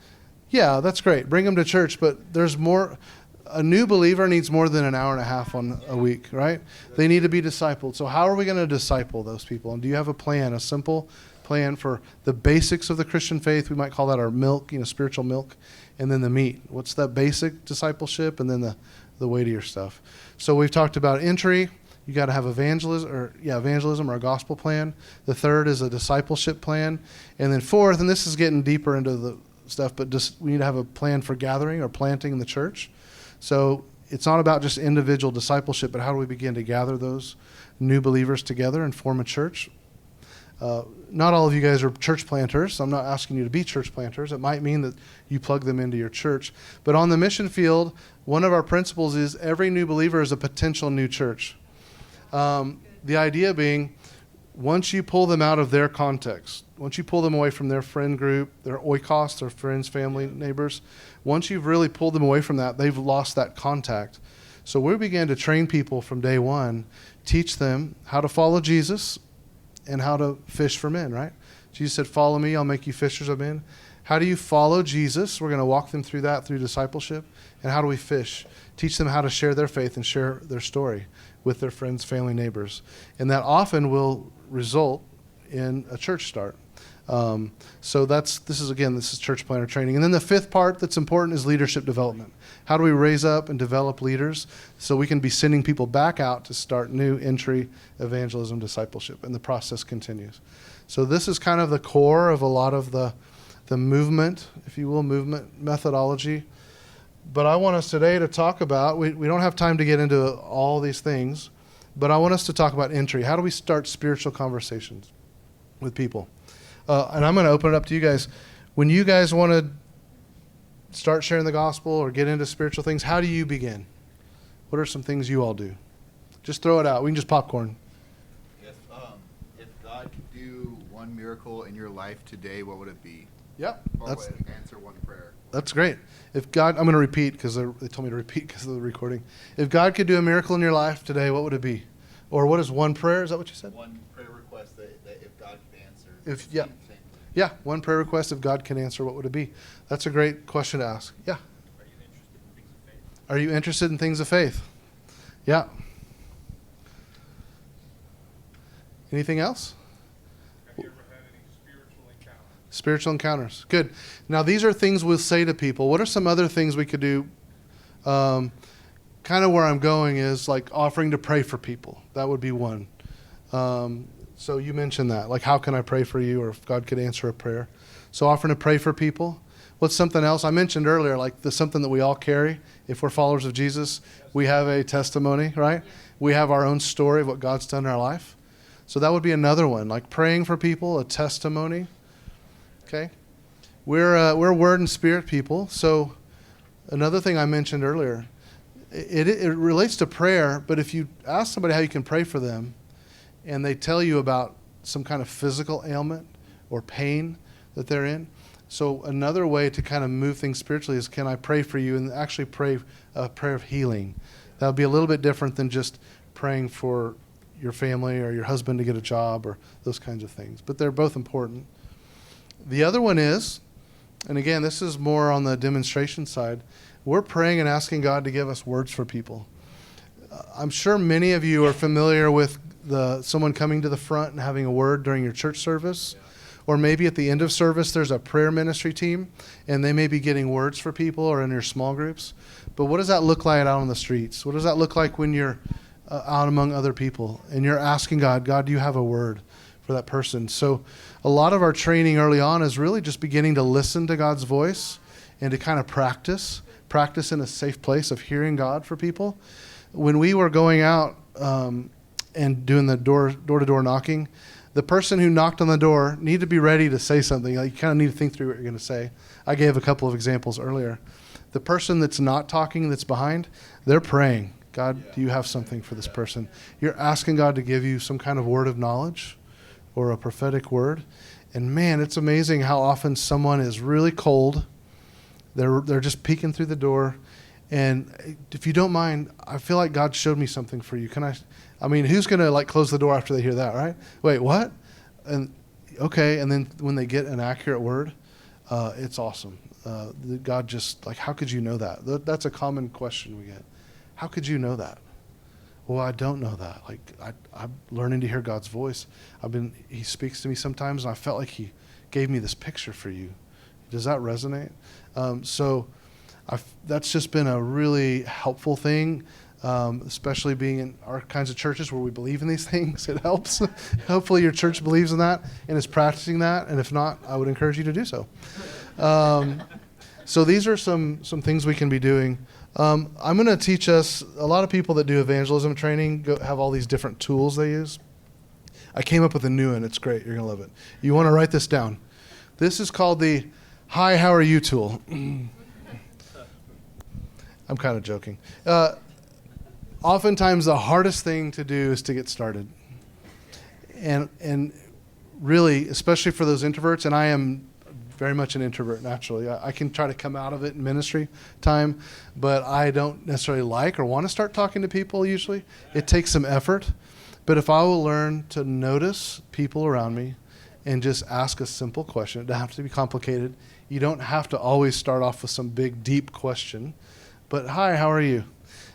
Yeah, that's great. Bring them to church, but there's more. A new believer needs more than an hour and a half on a week, right? They need to be discipled. So how are we going to disciple those people? And do you have a plan, a simple plan for the basics of the Christian faith? We might call that our milk, spiritual milk, and then the meat. What's that basic discipleship, and then the weightier stuff? So we've talked about entry. You got to have evangelism or a gospel plan. The third is a discipleship plan. And then fourth, and this is getting deeper into the stuff, but we need to have a plan for gathering or planting in the church. So it's not about just individual discipleship, but how do we begin to gather those new believers together and form a church? Not all of you guys are church planters, so I'm not asking you to be church planters. It might mean that you plug them into your church. But on the mission field, one of our principles is every new believer is a potential new church. The idea being, once you pull them out of their context, once you pull them away from their friend group, their oikos, their friends, family, neighbors, once you've really pulled them away from that, they've lost that contact. So we began to train people from day one, teach them how to follow Jesus and how to fish for men, right? Jesus said, follow me, I'll make you fishers of men. How do you follow Jesus? We're going to walk them through that through discipleship. And how do we fish? Teach them how to share their faith and share their story with their friends, family, neighbors. And that often will result in a church start. So this is church planter training. And then the fifth part that's important is leadership development. How do we raise up and develop leaders so we can be sending people back out to start new entry evangelism discipleship, and the process continues. So this is kind of the core of a lot of the movement, if you will, movement methodology. But I want us today to talk about, we don't have time to get into all these things, but I want us to talk about entry. How do we start spiritual conversations with people? And I'm going to open it up to you guys. When you guys want to start sharing the gospel or get into spiritual things, how do you begin? What are some things you all do? Just throw it out. We can just popcorn. If God could do one miracle in your life today, what would it be? Yep. Or answer one prayer. That's great. If God, I'm going to repeat because they told me to repeat because of the recording. If God could do a miracle in your life today, what would it be? Or what is one prayer? Is that what you said? One prayer request that if God could answer. Yeah, one prayer request if God can answer, what would it be? That's a great question to ask. Yeah. Are you interested in things of faith? Yeah. Anything else? Have you ever had any spiritual encounters? Spiritual encounters. Good. Now, these are things we'll say to people. What are some other things we could do? Kind of where I'm going is like offering to pray for people. That would be one. So you mentioned that. Like, how can I pray for you, or if God could answer a prayer? So offering to pray for people. What's something else? I mentioned earlier, like something that we all carry. If we're followers of Jesus, we have a testimony, right? We have our own story of what God's done in our life. So that would be another one, like praying for people, a testimony. Okay? We're word and spirit people. So another thing I mentioned earlier, it relates to prayer, but if you ask somebody how you can pray for them and they tell you about some kind of physical ailment or pain that they're in, so another way to kind of move things spiritually is, can I pray for you, and actually pray a prayer of healing. That would be a little bit different than just praying for your family or your husband to get a job or those kinds of things. But they're both important. The other one is, and again, this is more on the demonstration side, we're praying and asking God to give us words for people. I'm sure many of you are familiar with someone coming to the front and having a word during your church service. Or maybe at the end of service, there's a prayer ministry team, and they may be getting words for people or in your small groups. But what does that look like out on the streets? What does that look like when you're out among other people and you're asking God, do you have a word for that person? So a lot of our training early on is really just beginning to listen to God's voice and to kind of practice in a safe place of hearing God for people. When we were going out and doing the door-to-door knocking, the person who knocked on the door needed to be ready to say something. Like, you kind of need to think through what you're going to say. I gave a couple of examples earlier. The person that's not talking, that's behind, they're praying. God, do you have something for this person? You're asking God to give you some kind of word of knowledge or a prophetic word. And man, it's amazing how often someone is really cold. They're just peeking through the door. And if you don't mind, I feel like God showed me something for you. I mean, who's going to like close the door after they hear that, right? Wait, what? And okay, and then when they get an accurate word, it's awesome. God just, like, how could you know that? That's a common question we get. How could you know that? Well, I don't know that. Like, I'm learning to hear God's voice. He speaks to me sometimes, and I felt like he gave me this picture for you. Does that resonate? That's just been a really helpful thing, especially being in our kinds of churches where we believe in these things. It helps. Hopefully your church believes in that and is practicing that, and if not, I would encourage you to do so. So these are some things we can be doing. I'm going to teach us, a lot of people that do evangelism training have all these different tools they use. I came up with a new one. It's great. You're going to love it. You want to write this down. This is called the Hi, How Are You tool. I'm kind of joking. Oftentimes, the hardest thing to do is to get started. And really, especially for those introverts, and I am very much an introvert naturally. I can try to come out of it in ministry time, but I don't necessarily like or want to start talking to people usually. It takes some effort. But if I will learn to notice people around me and just ask a simple question, it doesn't have to be complicated. You don't have to always start off with some big, deep question. But, hi, how are you?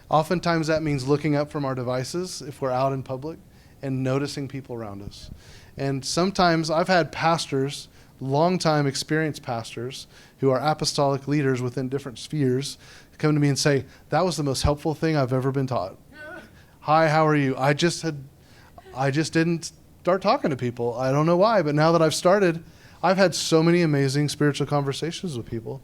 Oftentimes that means looking up from our devices if we're out in public and noticing people around us. And sometimes I've had pastors, long-time experienced pastors, who are apostolic leaders within different spheres, come to me and say, that was the most helpful thing I've ever been taught. Hi, how are you? I just didn't start talking to people. I don't know why, but now that I've started, I've had so many amazing spiritual conversations with people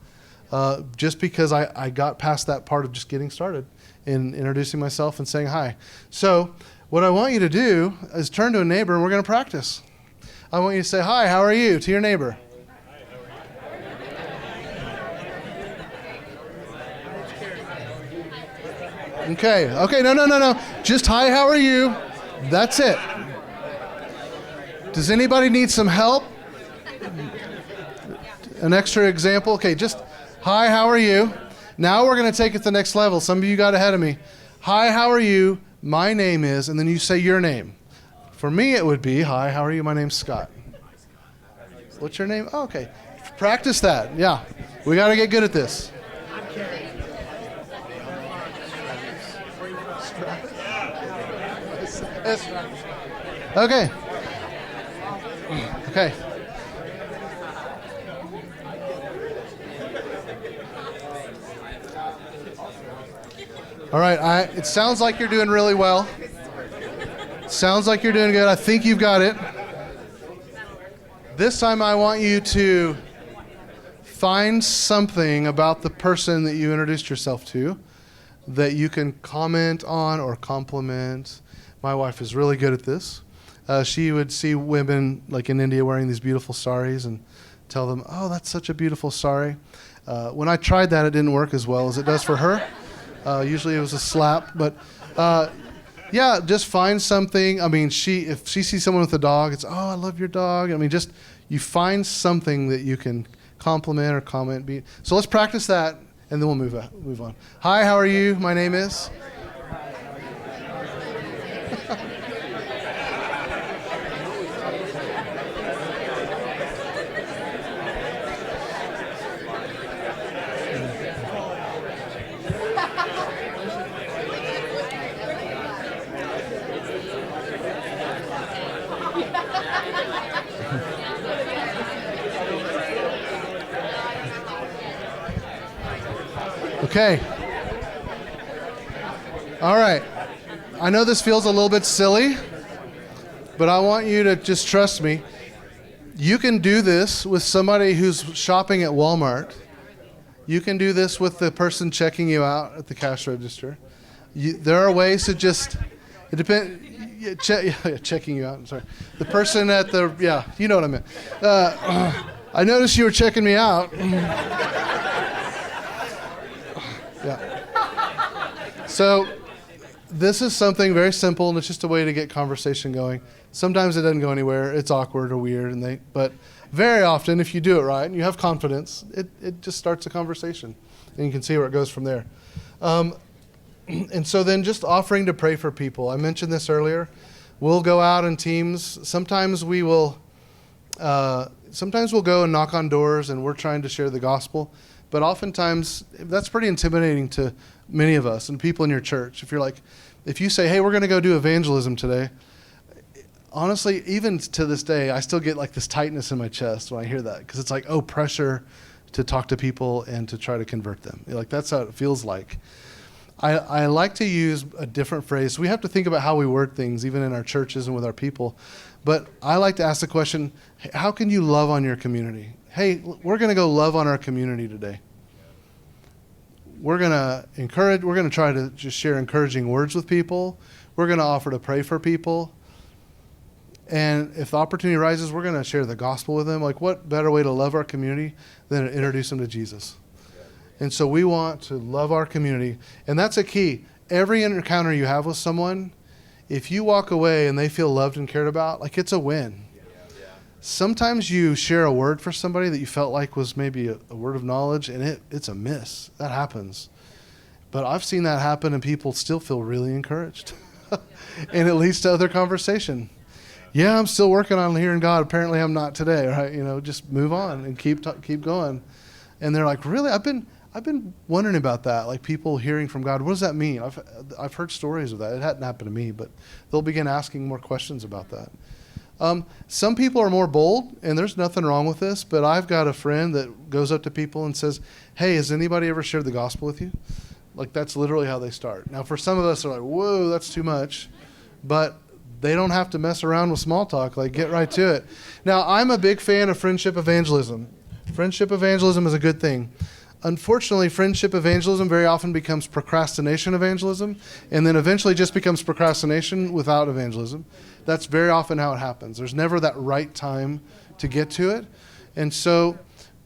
just because I got past that part of just getting started and introducing myself and saying hi. So what I want you to do is turn to a neighbor and we're going to practice. I want you to say, hi, how are you, to your neighbor. Okay, no. Just hi, how are you? That's it. Does anybody need some help? An extra example? Okay, just hi, how are you? Now we're going to take it to the next level. Some of you got ahead of me. Hi, how are you? My name is, and then you say your name. For me, it would be, hi, how are you? My name's Scott. What's your name? Oh, okay. Practice that. Yeah. We got to get good at this. Okay. Okay. All right. It sounds like you're doing really well. Sounds like you're doing good. I think you've got it. This time I want you to find something about the person that you introduced yourself to that you can comment on or compliment. My wife is really good at this. She would see women like in India wearing these beautiful saris and tell them, oh, that's such a beautiful sari. When I tried that, it didn't work as well as it does for her. Usually it was a slap, but yeah, just find something. I mean, if she sees someone with a dog, it's, oh, I love your dog. I mean, just you find something that you can compliment or comment. So let's practice that, and then we'll move on. Hi, how are you? My name is. Okay. All right. I know this feels a little bit silly, but I want you to just trust me. You can do this with somebody who's shopping at Walmart. You can do this with the person checking you out at the cash register. There are ways to just, it depends, checking you out, I'm sorry. The person at the, yeah, you know what I meant. I noticed you were checking me out. Yeah. So this is something very simple, and it's just a way to get conversation going. Sometimes it doesn't go anywhere. It's awkward or weird, but very often, if you do it right and you have confidence, it just starts a conversation, and you can see where it goes from there. And so then just offering to pray for people. I mentioned this earlier. We'll go out in teams. Sometimes we'll go and knock on doors, and we're trying to share the gospel. But oftentimes, that's pretty intimidating to many of us and people in your church. If you say, hey, we're going to go do evangelism today, honestly, even to this day, I still get like this tightness in my chest when I hear that, because it's like, oh, pressure to talk to people and to try to convert them. Like, that's how it feels like. I like to use a different phrase. We have to think about how we word things, even in our churches and with our people. But I like to ask the question, how can you love on your community? Hey, we're going to go love on our community today. We're going to try to just share encouraging words with people. We're going to offer to pray for people. And if the opportunity arises, we're going to share the gospel with them. Like, what better way to love our community than to introduce them to Jesus? And so we want to love our community. And that's a key. Every encounter you have with someone, if you walk away and they feel loved and cared about, like, it's a win. Sometimes you share a word for somebody that you felt like was maybe a word of knowledge, and it's a miss. That happens. But I've seen that happen, and people still feel really encouraged. And it leads to other conversation. Yeah, I'm still working on hearing God. Apparently I'm not today, right? You know, just move on and keep going. And they're like, really? I've been wondering about that, like people hearing from God. What does that mean? I've heard stories of that. It hadn't happened to me, but they'll begin asking more questions about that. Some people are more bold, and there's nothing wrong with this, but I've got a friend that goes up to people and says, hey, has anybody ever shared the gospel with you? Like, that's literally how they start. Now, for some of us, they're like, whoa, that's too much. But they don't have to mess around with small talk. Like, get right to it. Now, I'm a big fan of friendship evangelism. Friendship evangelism is a good thing. Unfortunately, friendship evangelism very often becomes procrastination evangelism, and then eventually just becomes procrastination without evangelism. That's very often how it happens. There's never that right time to get to it. And so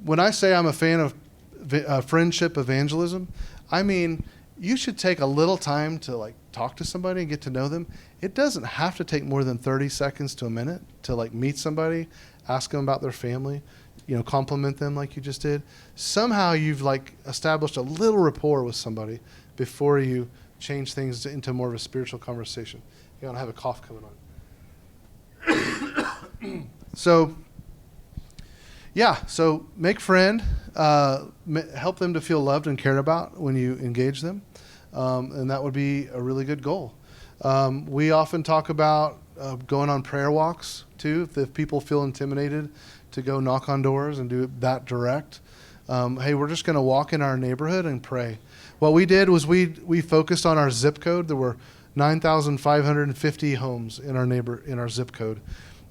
when I say I'm a fan of friendship evangelism, I mean, you should take a little time to like talk to somebody and get to know them. It doesn't have to take more than 30 seconds to a minute to like meet somebody, ask them about their family, you know, compliment them like you just did. Somehow you've like established a little rapport with somebody before you change things into more of a spiritual conversation. You don't have a cough coming on. So make friend, help them to feel loved and cared about when you engage them. And that would be a really good goal. We often talk about going on prayer walks too, if people feel intimidated to go knock on doors and do it that direct. Hey, we're just going to walk in our neighborhood and pray. What we did was we focused on our zip code. There were 9,550 homes in our zip code.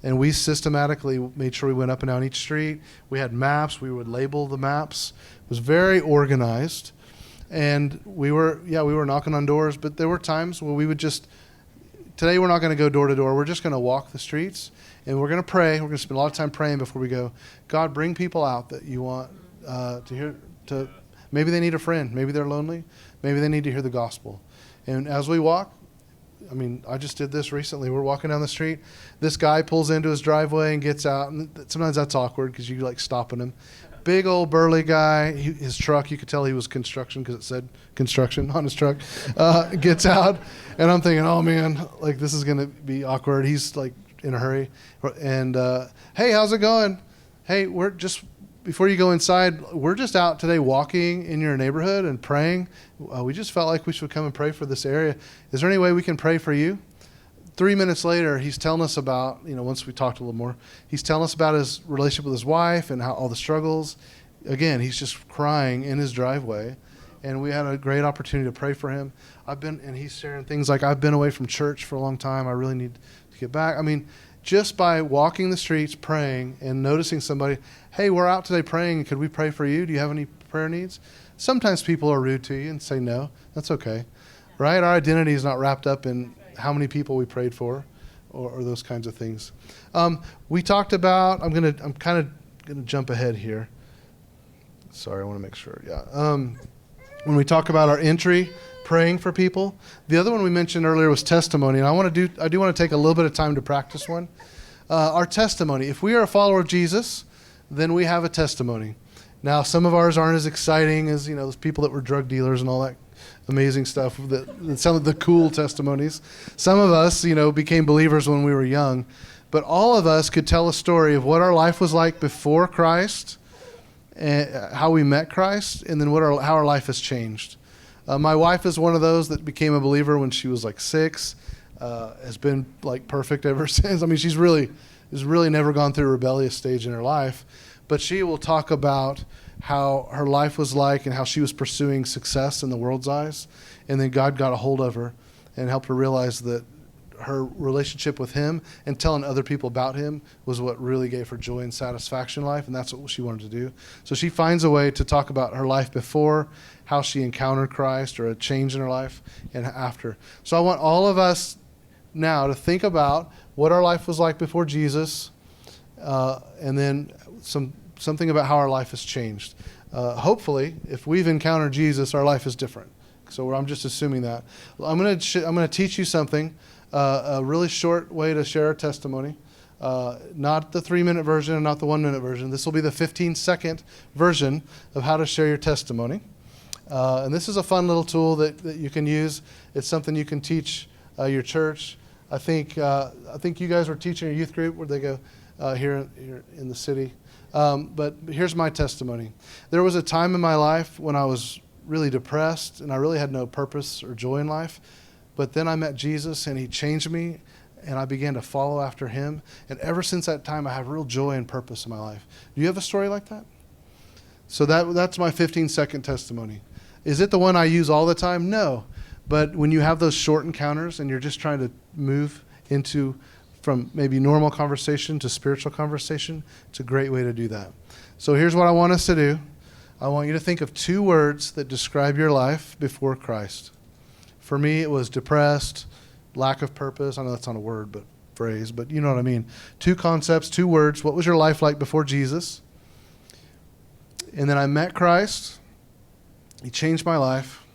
And we systematically made sure we went up and down each street. We had maps. We would label the maps. It was very organized. And we were knocking on doors, but there were times where we would today we're not going to go door to door. We're just going to walk the streets, and we're going to pray. We're going to spend a lot of time praying before we go. God, bring people out that you want to hear. Maybe they need a friend. Maybe they're lonely. Maybe they need to hear the gospel. And as we walk, I mean, I just did this recently. We're walking down the street. This guy pulls into his driveway and gets out. And sometimes that's awkward because you like stopping him. Big old burly guy. His truck, you could tell he was construction because it said construction on his truck. Gets out, and I'm thinking, oh man, like this is gonna be awkward. He's like in a hurry. And hey, how's it going? Hey, we're just before you go inside, we're just out today walking in your neighborhood and praying. We just felt like we should come and pray for this area. Is there any way we can pray for you? 3 minutes later, he's telling us about, once we talked a little more, he's telling us about his relationship with his wife and how all the struggles. Again, he's just crying in his driveway. And we had a great opportunity to pray for him. And he's sharing things like, I've been away from church for a long time. I really need to get back. I mean, just by walking the streets, praying, and noticing somebody, hey, we're out today praying. Could we pray for you? Do you have any prayer needs? Sometimes people are rude to you and say no. That's okay, right? Our identity is not wrapped up in how many people we prayed for or those kinds of things. We talked about, I'm kind of going to jump ahead here. Sorry, I want to make sure. Yeah. When we talk about our entry, praying for people, the other one we mentioned earlier was testimony, and I do want to take a little bit of time to practice one. Our testimony. If we are a follower of Jesus, then we have a testimony. Now, some of ours aren't as exciting as those people that were drug dealers and all that amazing stuff. Some of the cool testimonies. Some of us, became believers when we were young, but all of us could tell a story of what our life was like before Christ, and how we met Christ, and then how our life has changed. My wife is one of those that became a believer when she was like 6, has been like perfect ever since. I mean, she's really never gone through a rebellious stage in her life, but she will talk about how her life was like and how she was pursuing success in the world's eyes, and then God got a hold of her and helped her realize that her relationship with him and telling other people about him was what really gave her joy and satisfaction in life, and that's what she wanted to do. So she finds a way to talk about her life before, how she encountered Christ or a change in her life, and after. So I want all of us now to think about what our life was like before Jesus, and then something about how our life has changed. Hopefully, if we've encountered Jesus, our life is different. So I'm just assuming that. I'm going to teach you something, a really short way to share a testimony. Not the 3-minute version and not the 1-minute version. This will be the 15-second version of how to share your testimony. And this is a fun little tool that you can use. It's something you can teach your church. I think you guys were teaching your youth group. Where'd they go? Here in the city. But here's my testimony. There was a time in my life when I was really depressed and I really had no purpose or joy in life. But then I met Jesus and he changed me and I began to follow after him. And ever since that time, I have real joy and purpose in my life. Do you have a story like that? So that's my 15-second testimony. Is it the one I use all the time? No. But when you have those short encounters and you're just trying to move from maybe normal conversation to spiritual conversation, it's a great way to do that. So here's what I want us to do. I want you to think of 2 words that describe your life before Christ. For me, it was depressed, lack of purpose. I know that's not a word, but phrase, but you know what I mean. 2 concepts, 2 words. What was your life like before Jesus? And then I met Christ. He changed my life.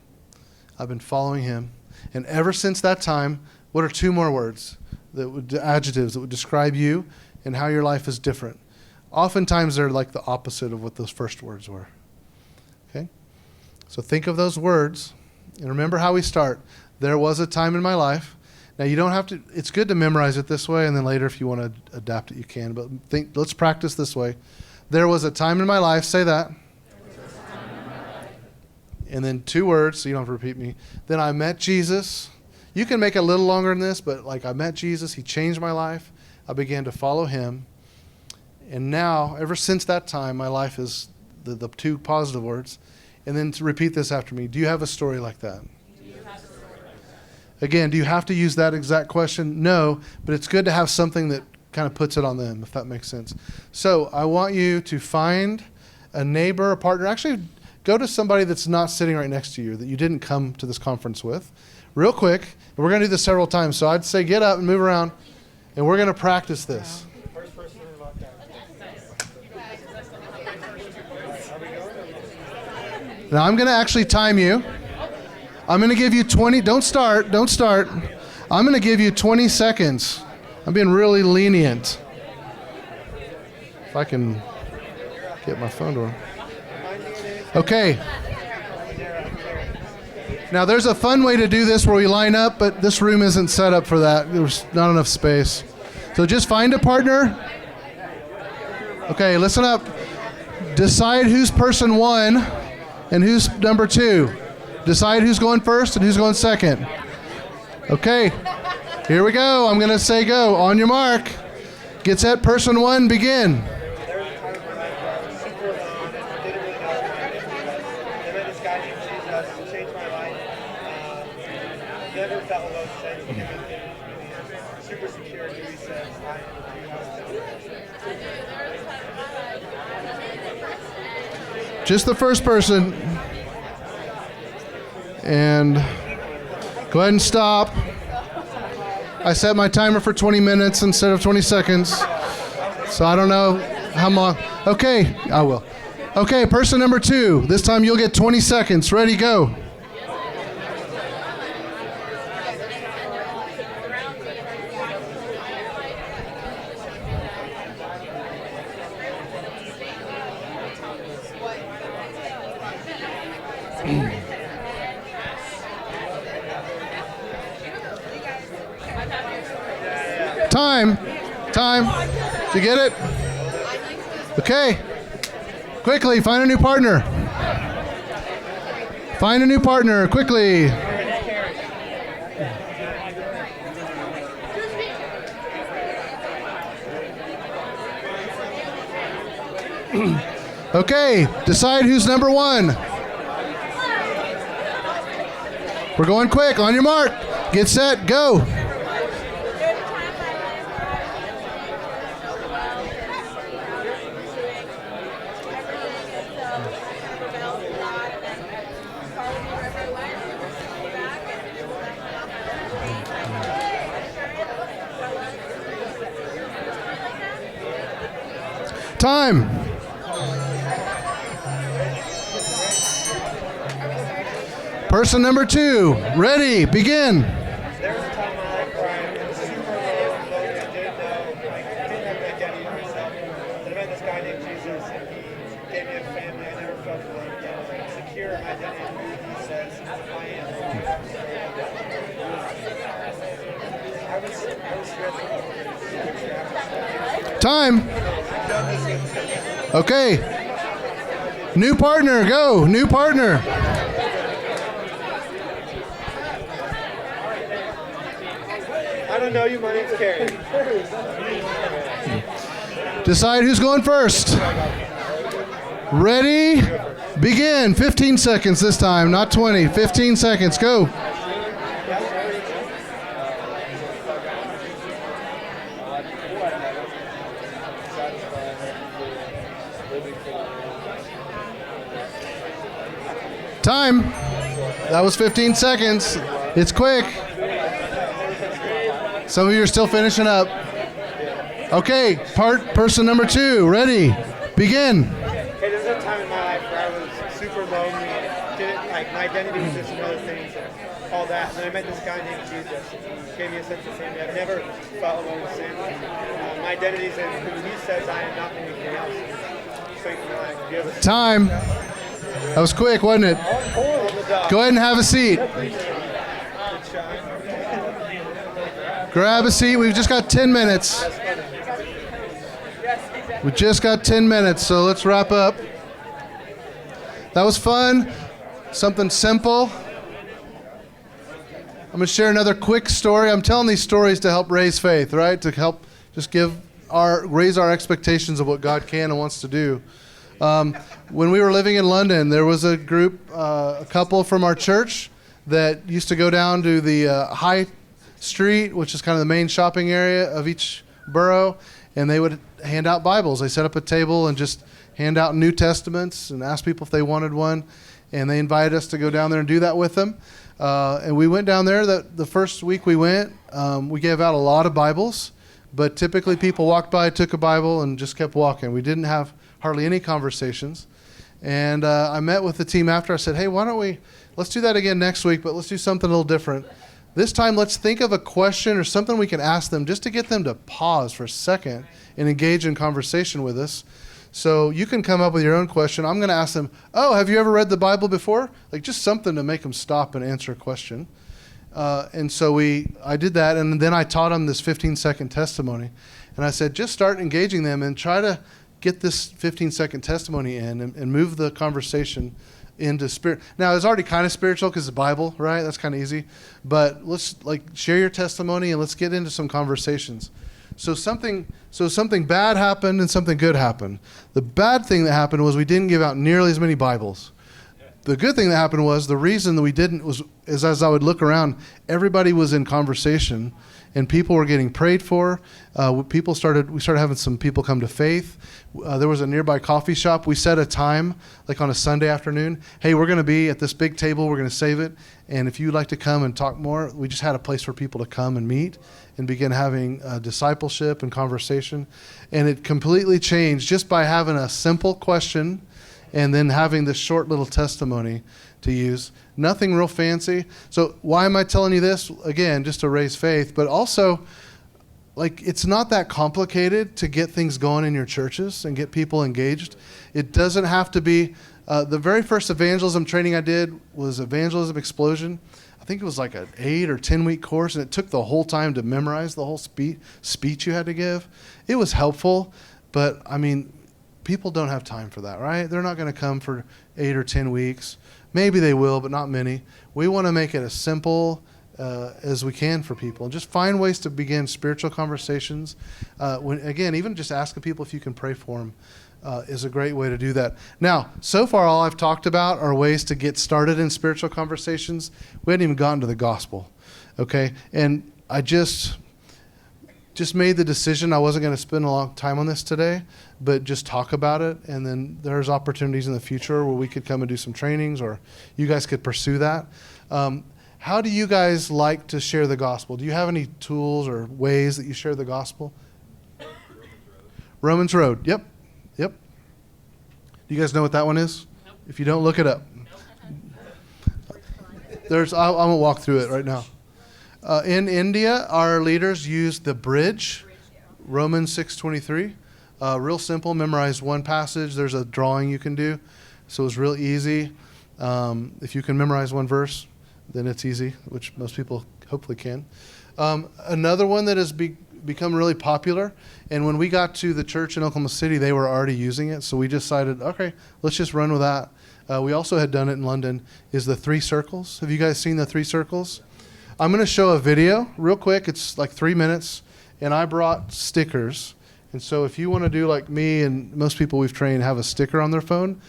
I've been following him. And ever since that time, what are 2 more words, adjectives that would describe you and how your life is different? Oftentimes they're like the opposite of what those first words were. Okay? So think of those words and remember how we start. There was a time in my life. Now you don't have to, it's good to memorize it this way and then later if you want to adapt it you can, but let's practice this way. There was a time in my life, say that. And then 2 words, so you don't have to repeat me. Then I met Jesus. You can make it a little longer than this, but like I met Jesus, he changed my life. I began to follow him. And now, ever since that time, my life is the 2 positive words. And then to repeat this after me. Do you have a story like that? Again, do you have to use that exact question? No, but it's good to have something that kind of puts it on them, if that makes sense. So I want you to find a neighbor, a partner. Actually, go to somebody that's not sitting right next to you, that you didn't come to this conference with, real quick. And we're going to do this several times. So I'd say get up and move around, and we're going to practice this. Now I'm going to actually time you. I'm going to give you 20. Don't start. I'm going to give you 20 seconds. I'm being really lenient. If I can get my phone to him. Okay. Now there's a fun way to do this where we line up, but this room isn't set up for that. There's not enough space. So just find a partner. Okay, listen up. Decide who's person 1 and who's number 2. Decide who's going first and who's going second. Okay, here we go. I'm going to say go. On your mark. Get set. Person 1, begin. Just the first person. And go ahead and stop. I set my timer for 20 minutes instead of 20 seconds. So I don't know how long. Okay, I will. Okay, person number 2. This time you'll get 20 seconds. Ready, go. Time. Did you get it? Okay. Quickly, find a new partner. Quickly. Okay, decide who's number 1. We're going quick. On your mark. Get set. Go. Time. Person number 2, ready, begin. There was a time in my life where I was super low and low and I didn't know, like, didn't have an identity in myself. Then I met this guy named Jesus, and he gave me a family. I never felt alone again. I was secure in my identity in who he says I am. Time. Okay. New partner, go. New partner. I don't know you. My name's Carrie. Decide who's going first. Ready? Begin. 15 seconds this time, not 20. 15 seconds. Go. Time. That was 15 seconds. It's quick. Some of you are still finishing up. Okay, person number 2, ready, begin. Hey, there was a time in my life where I was super lonely, didn't, like, my identity was just in other things and all that. And then I met this guy named Jesus. He gave me a sense of family. I've never felt alone since. My identity is in who he says I am, not anything else. So you can, Time. That was quick, wasn't it? Go ahead and have a seat. Grab a seat. We've just got 10 minutes. We just got 10 minutes, so let's wrap up. That was fun. Something simple. I'm going to share another quick story. I'm telling these stories to help raise faith, right? To help just raise our expectations of what God can and wants to do. When we were living in London, there was a group, a couple from our church that used to go down to the High Street, which is kind of the main shopping area of each borough, and they would hand out Bibles. They set up a table and just hand out New Testaments and ask people if they wanted one, and they invited us to go down there and do that with them. And we went down there. The first week we went, we gave out a lot of Bibles, but typically people walked by, took a Bible, and just kept walking. We didn't have hardly any conversations. And I met with the team after. I said, hey, let's do that again next week, but let's do something a little different. This time, let's think of a question or something we can ask them just to get them to pause for a second and engage in conversation with us. So you can come up with your own question. I'm going to ask them, have you ever read the Bible before? Like just something to make them stop and answer a question. And so I did that, and then I taught them this 15-second testimony. And I said, just start engaging them and try to get this 15-second testimony in and move the conversation into spirit. Now, it's already kind of spiritual because the Bible, right? That's kind of easy. But let's share your testimony and let's get into some conversations. So something bad happened and something good happened. The bad thing that happened was we didn't give out nearly as many Bibles. The good thing that happened was the reason that we didn't is as I would look around, everybody was in conversation and people were getting prayed for. We started having some people come to faith. There was a nearby coffee shop. We set a time, like on a Sunday afternoon. Hey, we're going to be at this big table. We're going to save it. And if you'd like to come and talk more, we just had a place for people to come and meet and begin having discipleship and conversation. And it completely changed just by having a simple question and then having this short little testimony to use. Nothing real fancy. So why am I telling you this? Again, just to raise faith, but also it's not that complicated to get things going in your churches and get people engaged. It doesn't have to be, the very first evangelism training I did was Evangelism Explosion. I think it was like an 8 or 10 week course, and it took the whole time to memorize the whole speech you had to give. It was helpful, but I mean, people don't have time for that, right? They're not going to come for 8 or 10 weeks. Maybe they will, but not many. We want to make it as simple as we can for people. And just find ways to begin spiritual conversations. Even just asking people if you can pray for them is a great way to do that. Now, so far all I've talked about are ways to get started in spiritual conversations. We hadn't even gotten to the gospel, okay? And I just made the decision I wasn't going to spend a long time on this today, but just talk about it. And then there's opportunities in the future where we could come and do some trainings, or you guys could pursue that. How do you guys like to share the gospel? Do you have any tools or ways that you share the gospel? Romans Road. Yep. Do you guys know what that one is? If you don't, look it up. I won't walk through it right now. In India, our leaders use the bridge, Romans 6:23. Real simple, memorize one passage. There's a drawing you can do. So it's real easy. If you can memorize one verse, then it's easy, which most people hopefully can. Another one that has become really popular, and when we got to the church in Oklahoma City, they were already using it, so we decided, okay, let's just run with that. We also had done it in London, is the 3 circles. Have you guys seen the 3 circles? I'm going to show a video real quick. It's like 3 minutes, and I brought stickers. And so if you want to do like me and most people we've trained have a sticker on their phone,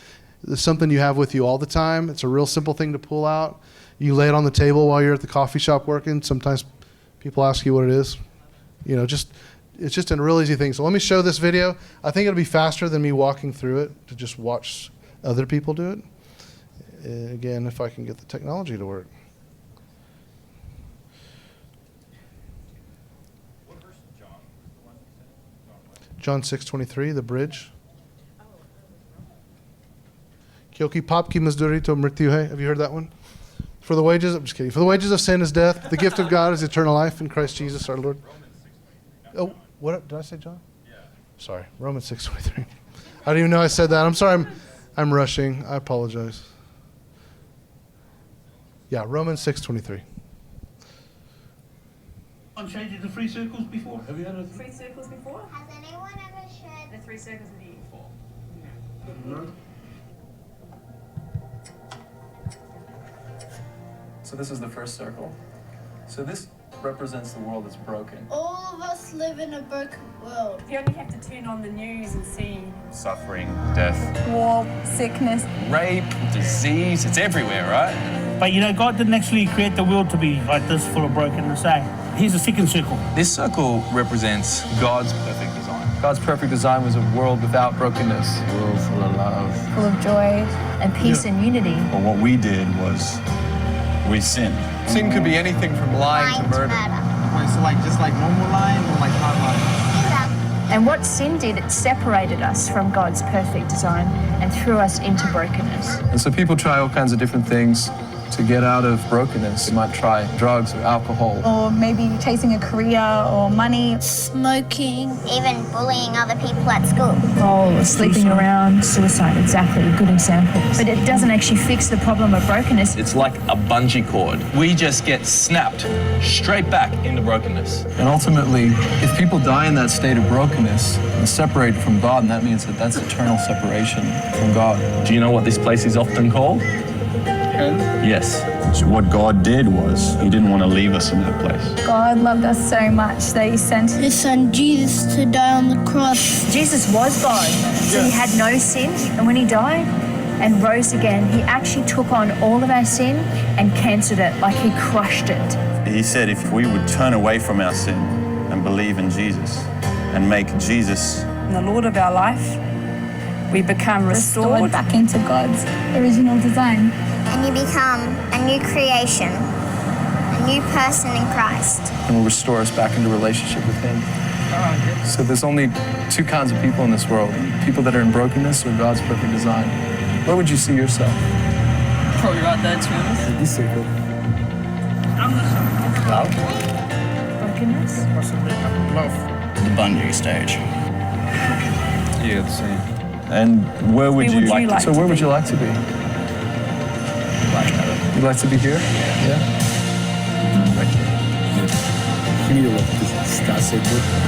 it's something you have with you all the time. It's a real simple thing to pull out. You lay it on the table while you're at the coffee shop working. Sometimes people ask you what it is. You know, it's just a real easy thing. So let me show this video. I think it'll be faster than me walking through it to just watch other people do it. Again, if I can get the technology to work. What verse is John? The one you said? John 6:23, the bridge. Kyoki papki mazdurito mrityu hai. Have you heard that one? For the wages, I'm just kidding. For the wages of sin is death. The gift of God is eternal life in Christ Jesus our Lord. Oh, what did I say, John? Yeah. Sorry, Romans 6:23. I didn't even know I said that. I'm sorry. I'm rushing. I apologize. Yeah, Romans 6:23. Shaded the 3 circles before. Have you had a 3 circles before? Has anyone ever shared The 3 circles with you before? No. So this is the first circle. So this represents the world that's broken. All of us live in a broken world. You only have to turn on the news and see Suffering, death, war, sickness. rape, disease, it's everywhere, right? But you know, God didn't actually create the world to be like this, full of brokenness, eh? Here's the second circle. This circle represents God's perfect design. God's perfect design was a world without brokenness. A world full of love. Full of joy and peace and unity. But what we did was we sinned. Sin could be anything from lying to murder. Wait, so like just like normal lying or like hard lying? And what sin did, it separated us from God's perfect design and threw us into brokenness. And so people try all kinds of different things to get out of brokenness. They might try drugs or alcohol. Or maybe chasing a career or money. Smoking. Even bullying other people at school. Oh, sleeping around. Suicide, exactly. Good example. But it doesn't actually fix the problem of brokenness. It's like a bungee cord. We just get snapped straight back into brokenness. And ultimately, if people die in that state of brokenness and separated from God, and that means that that's eternal separation from God. Do you know what this place is often called? Yes. So what God did was he didn't want to leave us in that place. God loved us so much that he sent His son Jesus to die on the cross. Jesus was God, so he had no sin, and when he died and rose again, he actually took on all of our sin and cancelled it, like he crushed it. He said if we would turn away from our sin and believe in Jesus and make Jesus The Lord of our life, we become restored back into God's original design. And you become a new creation, a new person in Christ. And will restore us back into relationship with him. So there's only 2 kinds of people in this world. People that are in brokenness or God's perfect design. Where would you see yourself? Probably right there, to be honest. This circle. love. Brokenness. The bungee stage. Yeah, the same. And where would you like to? So where would you like to be? You'd like to be here? Yeah.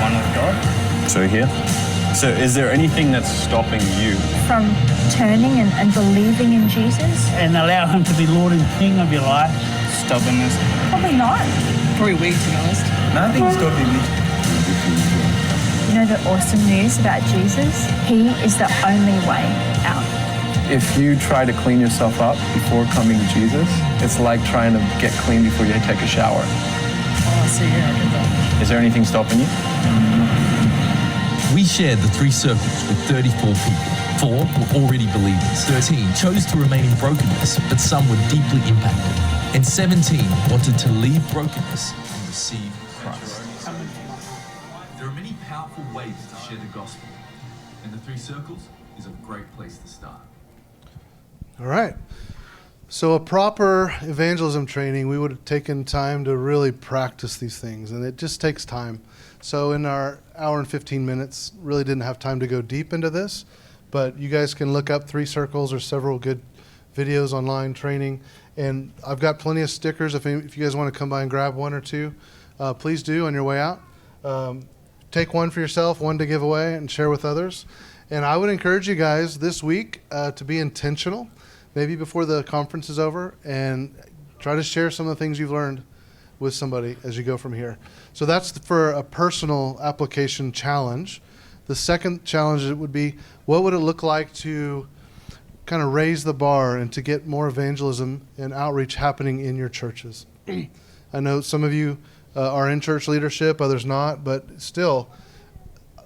One with God. So here. So is there anything that's stopping you? From turning and believing in Jesus? And allow him to be Lord and King of your life. Stubbornness? Probably not. Probably weak, to be honest. Nothing's stopping me. You know the awesome news about Jesus? He is the only way out. If you try to clean yourself up before coming to Jesus, it's like trying to get clean before you take a shower. Oh, I see, yeah, I get that. Is there anything stopping you? We shared the 3 circles with 34 people. 4 were already believers. 13 chose to remain in brokenness, but some were deeply impacted. And 17 wanted to leave brokenness and receive Christ. There are many powerful ways to share the gospel. In the 3 circles, is a great place to start. All right. So a proper evangelism training, we would have taken time to really practice these things, and it just takes time. So in our hour and 15 minutes, really didn't have time to go deep into this, but you guys can look up 3 Circles or several good videos online training, and I've got plenty of stickers. If you guys want to come by and grab 1 or 2, please do on your way out. Take 1 for yourself, 1 to give away and share with others. And I would encourage you guys this week to be intentional, maybe before the conference is over, and try to share some of the things you've learned with somebody as you go from here. So that's for a personal application challenge. The second challenge would be, what would it look like to kind of raise the bar and to get more evangelism and outreach happening in your churches? I know some of you are in church leadership, others not, but still,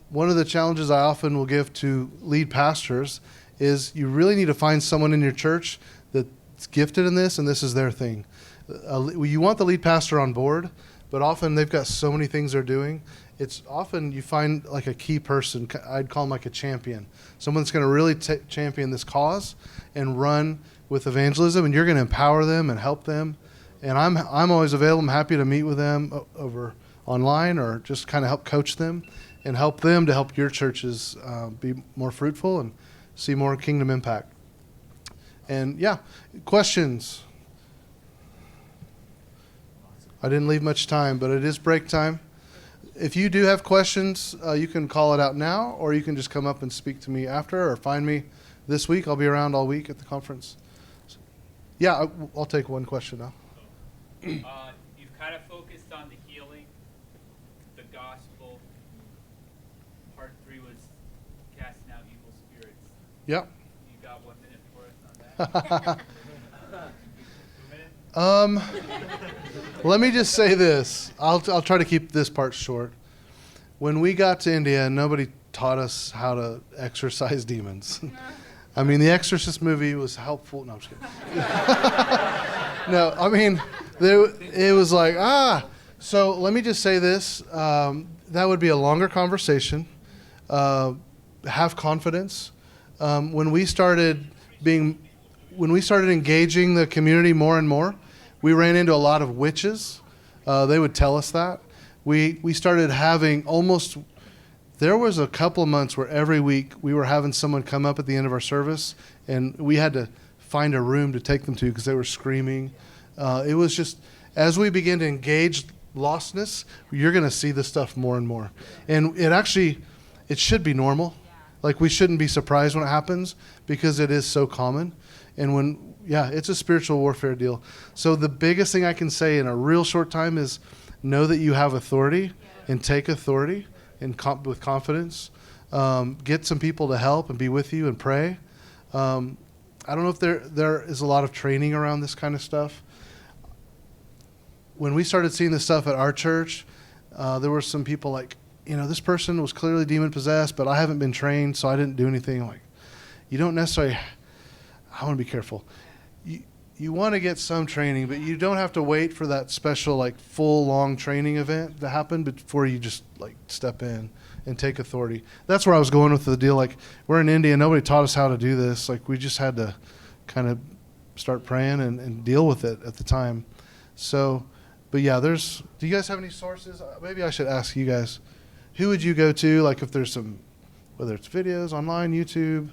one of the challenges I often will give to lead pastors is you really need to find someone in your church that's gifted in this, and this is their thing. You want the lead pastor on board, but often they've got so many things they're doing. It's often you find like a key person. I'd call them like a champion. Someone that's going to really champion this cause and run with evangelism, and you're going to empower them and help them. And I'm always available. I'm happy to meet with them over online or just kind of help coach them and help them to help your churches be more fruitful and see more kingdom impact. And yeah, questions? I didn't leave much time, but it is break time. If you do have questions, you can call it out now, or you can just come up and speak to me after, or find me this week. I'll be around all week at the conference. Yeah, I'll take one question now. You've kind of focused on the healing, the gospel. Part 3 was casting out evil spirits. Yep. You got 1 minute for us on that? 2 minutes? Let me just say this. I'll try to keep this part short. When we got to India, nobody taught us how to exorcise demons. I mean, the Exorcist movie was helpful. No, I'm just kidding. No, I mean, it was like, So let me just say this. That would be a longer conversation. Have confidence. When we started engaging the community more and more, we ran into a lot of witches. They would tell us that. We started having there was a couple of months where every week we were having someone come up at the end of our service, and we had to find a room to take them to because they were screaming. It was just, as we begin to engage lostness, you're going to see this stuff more and more. And it should be normal. Like, we shouldn't be surprised when it happens because it is so common. And it's a spiritual warfare deal. So the biggest thing I can say in a real short time is know that you have authority and take authority and with confidence. Get some people to help and be with you and pray. I don't know if there is a lot of training around this kind of stuff. When we started seeing this stuff at our church, there were some people like, this person was clearly demon-possessed, but I haven't been trained, so I didn't do anything. Like, you don't necessarily... I want to be careful. You want to get some training, but you don't have to wait for that special, like, full, long training event to happen before you just, like, step in and take authority. That's where I was going with the deal. Like, we're in India. Nobody taught us how to do this. Like, we just had to kind of start praying and deal with it at the time. So, but yeah, do you guys have any sources? Maybe I should ask you guys. Who would you go to, like, if there's whether it's videos, online, YouTube?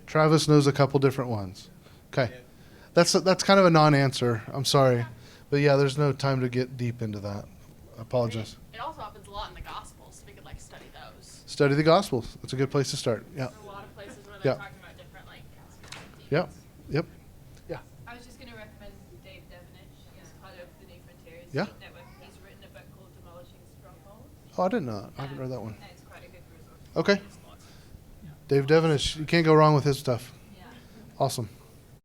Travis knows a couple different ones. Okay. That's kind of a non-answer. I'm sorry. But yeah, there's no time to get deep into that. I apologize. It also happens a lot in the Gospels, so we could study those. Study the Gospels. That's a good place to start. Yeah. There's a lot of places where they're talking about different Yep. Yep. Yeah. I was just going to recommend Dave Devenich. He's part of the New Frontiers Network. He's written a book called Demolishing Strongholds. Oh, I didn't know that. I haven't read that one. And it's quite a good resource. Okay. Dave Devenich, you can't go wrong with his stuff. Yeah. Awesome.